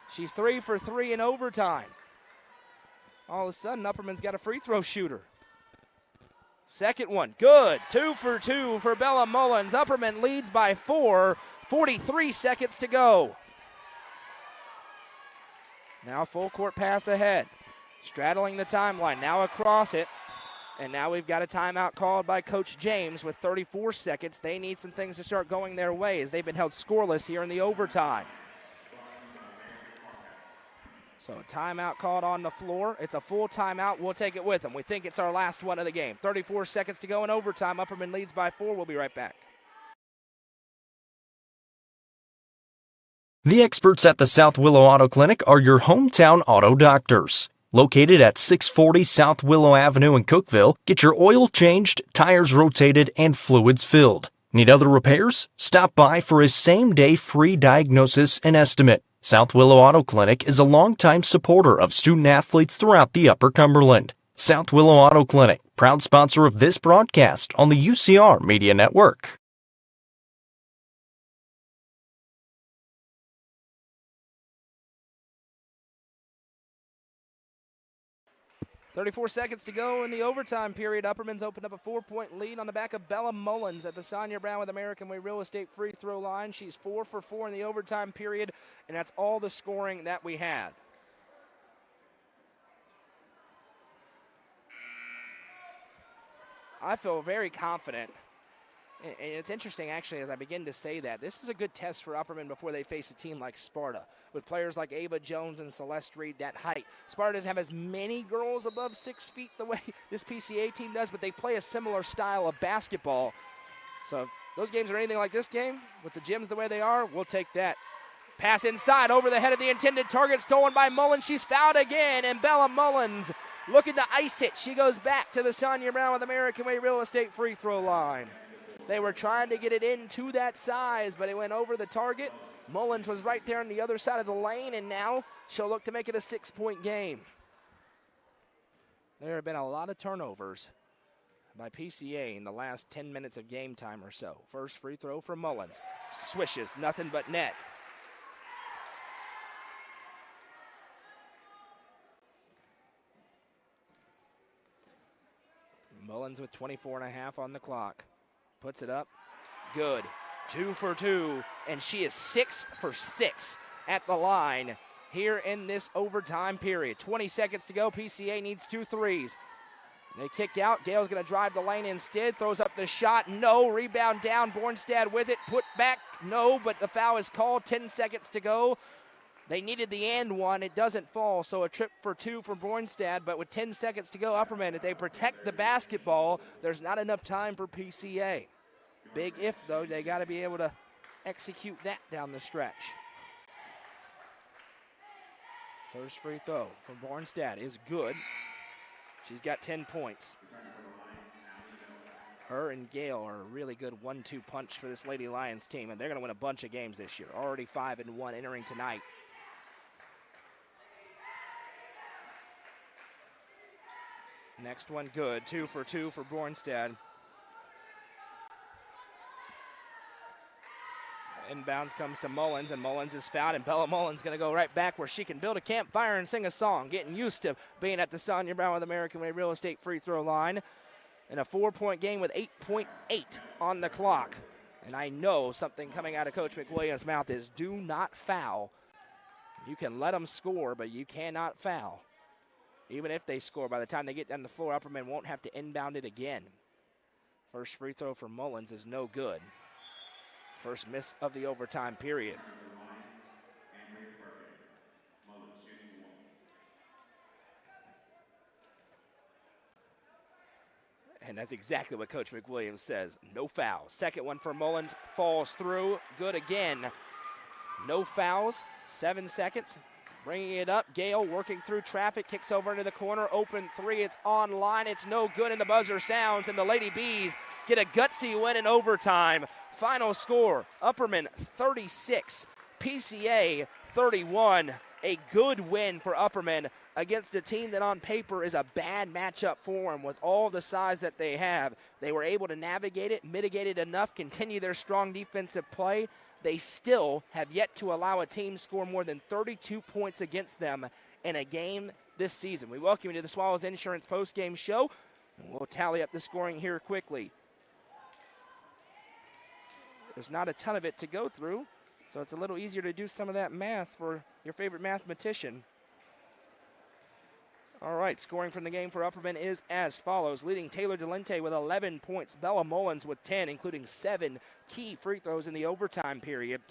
She's 3 for 3 in overtime. All of a sudden, Upperman's got a free throw shooter. Second one, good. 2 for 2 for Bella Mullins. Upperman leads by 4, 43 seconds to go. Now full court pass ahead. Straddling the timeline, now across it. And now we've got a timeout called by Coach James with 34 seconds. They need some things to start going their way as they've been held scoreless here in the overtime. So a timeout called on the floor. It's a full timeout. We'll take it with them. We think it's our last one of the game. 34 seconds to go in overtime. Upperman leads by 4. We'll be right back. The experts at the South Willow Auto Clinic are your hometown auto doctors. Located at 640 South Willow Avenue in Cookeville, get your oil changed, tires rotated, and fluids filled. Need other repairs? Stop by for a same-day free diagnosis and estimate. South Willow Auto Clinic is a longtime supporter of student-athletes throughout the Upper Cumberland. South Willow Auto Clinic, proud sponsor of this broadcast on the UCR Media Network. .34 seconds to go in the overtime period. Upperman's opened up a 4-point lead on the back of Bella Mullins at the Sonia Brown with American Way Real Estate free throw line. She's 4 for 4 in the overtime period, and that's all the scoring that we had. I feel very confident. And it's interesting, actually, as I begin to say that. This is a good test for Upperman before they face a team like Sparta. With players like Ava Jones and Celeste Reed, that height. Sparta doesn't have as many girls above 6 feet the way this PCA team does, but they play a similar style of basketball. So if those games are anything like this game, with the gyms the way they are, we'll take that. Pass inside, over the head of the intended target, stolen by Mullins. She's fouled again, and Bella Mullins looking to ice it. She goes back to the Sonia Brown with American Way Real Estate free throw line. They were trying to get it into that size, but it went over the target. Mullins was right there on the other side of the lane, and now she'll look to make it a 6-point game. There have been a lot of turnovers by PCA in the last 10 minutes of game time or so. First free throw for Mullins. Swishes, nothing but net. Mullins with 24.5 on the clock. Puts it up. Good. 2 for 2. And she is 6 for 6 at the line here in this overtime period. 20 seconds to go. PCA needs 2 threes. They kick out. Gale's going to drive the lane instead. Throws up the shot. No. Rebound down. Bornstad with it. Put back. No, but the foul is called. 10 seconds to go. They needed the and one. It doesn't fall, so a trip for 2 for Bornstad. But with 10 seconds to go, Upperman, if they protect the basketball, there's not enough time for PCA. Big if, though. They got to be able to execute that down the stretch. First free throw from Bornstad is good. She's got 10 points. Her and Gale are a really good 1-2 punch for this Lady Lions team, and they're going to win a bunch of games this year. Already 5-1 entering tonight. Next one good. 2 for 2 for Bornstad. Inbounds comes to Mullins, and Mullins is fouled, and Bella Mullins going to go right back where she can build a campfire and sing a song, getting used to being at the Sonia Brown with American Way Real Estate free throw line. In a 4-point game with 8.8 on the clock. And I know something coming out of Coach McWilliams' mouth is do not foul. You can let them score, but you cannot foul. Even if they score, by the time they get down the floor, Upperman won't have to inbound it again. First free throw for Mullins is no good. First miss of the overtime period. And that's exactly what Coach McWilliams says. No fouls. Second one for Mullins falls through. Good again. No fouls. 7 seconds. Bringing it up. Gale working through traffic. Kicks over into the corner. Open three. It's online. It's no good. And the buzzer sounds. And the Lady Bees get a gutsy win in overtime. Final score, Upperman 36, PCA 31. A good win for Upperman against a team that on paper is a bad matchup for them. With all the size that they have, they were able to navigate it, mitigate it enough, continue their strong defensive play. They still have yet to allow a team score more than 32 points against them in a game this season. We welcome you to the Swallows Insurance postgame show, and we'll tally up the scoring here quickly. There's not a ton of it to go through, so it's a little easier to do some of that math for your favorite mathematician. All right, scoring from the game for Upperman is as follows. Leading Taylor Delente with 11 points. Bella Mullins with 10, including 7 key free throws in the overtime period.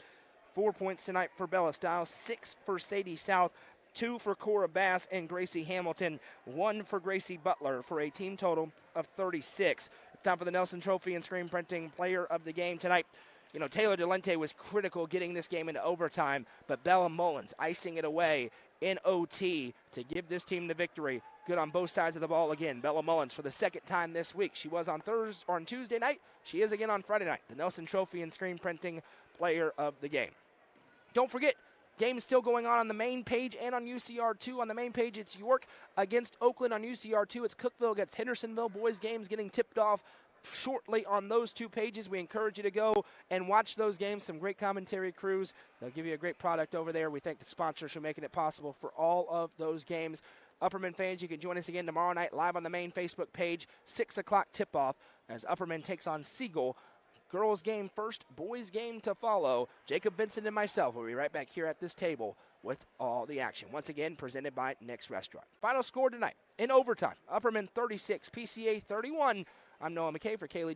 4 points tonight for Bella Stiles, 6 for Sadie South, 2 for Cora Bass and Gracie Hamilton, 1 for Gracie Butler for a team total of 36. It's time for the Nelson Trophy and Screen Printing Player of the Game tonight. You know, Taylor Delente was critical getting this game into overtime, but Bella Mullins icing it away in OT to give this team the victory. Good on both sides of the ball again. Bella Mullins for the second time this week. She was on Tuesday night. She is again on Friday night. The Nelson Trophy and Screen Printing Player of the Game. Don't forget, game is still going on the main page and on UCR2. On the main page, it's York against Oakland. On UCR2, it's Cookeville against Hendersonville. Boys games getting tipped off shortly on those 2 pages. We encourage you to go and watch those games. Some great commentary crews. They'll give you a great product over there. We thank the sponsors for making it possible for all of those games. Upperman fans, you can join us again tomorrow night live on the main Facebook page, 6 o'clock tip-off as Upperman takes on Siegel. Girls game first, boys game to follow. Jacob Vincent and myself will be right back here at this table with all the action. Once again, presented by Nick's Restaurant. Final score tonight in overtime, Upperman 36, PCA 31. I'm Noah McKay for Kaylee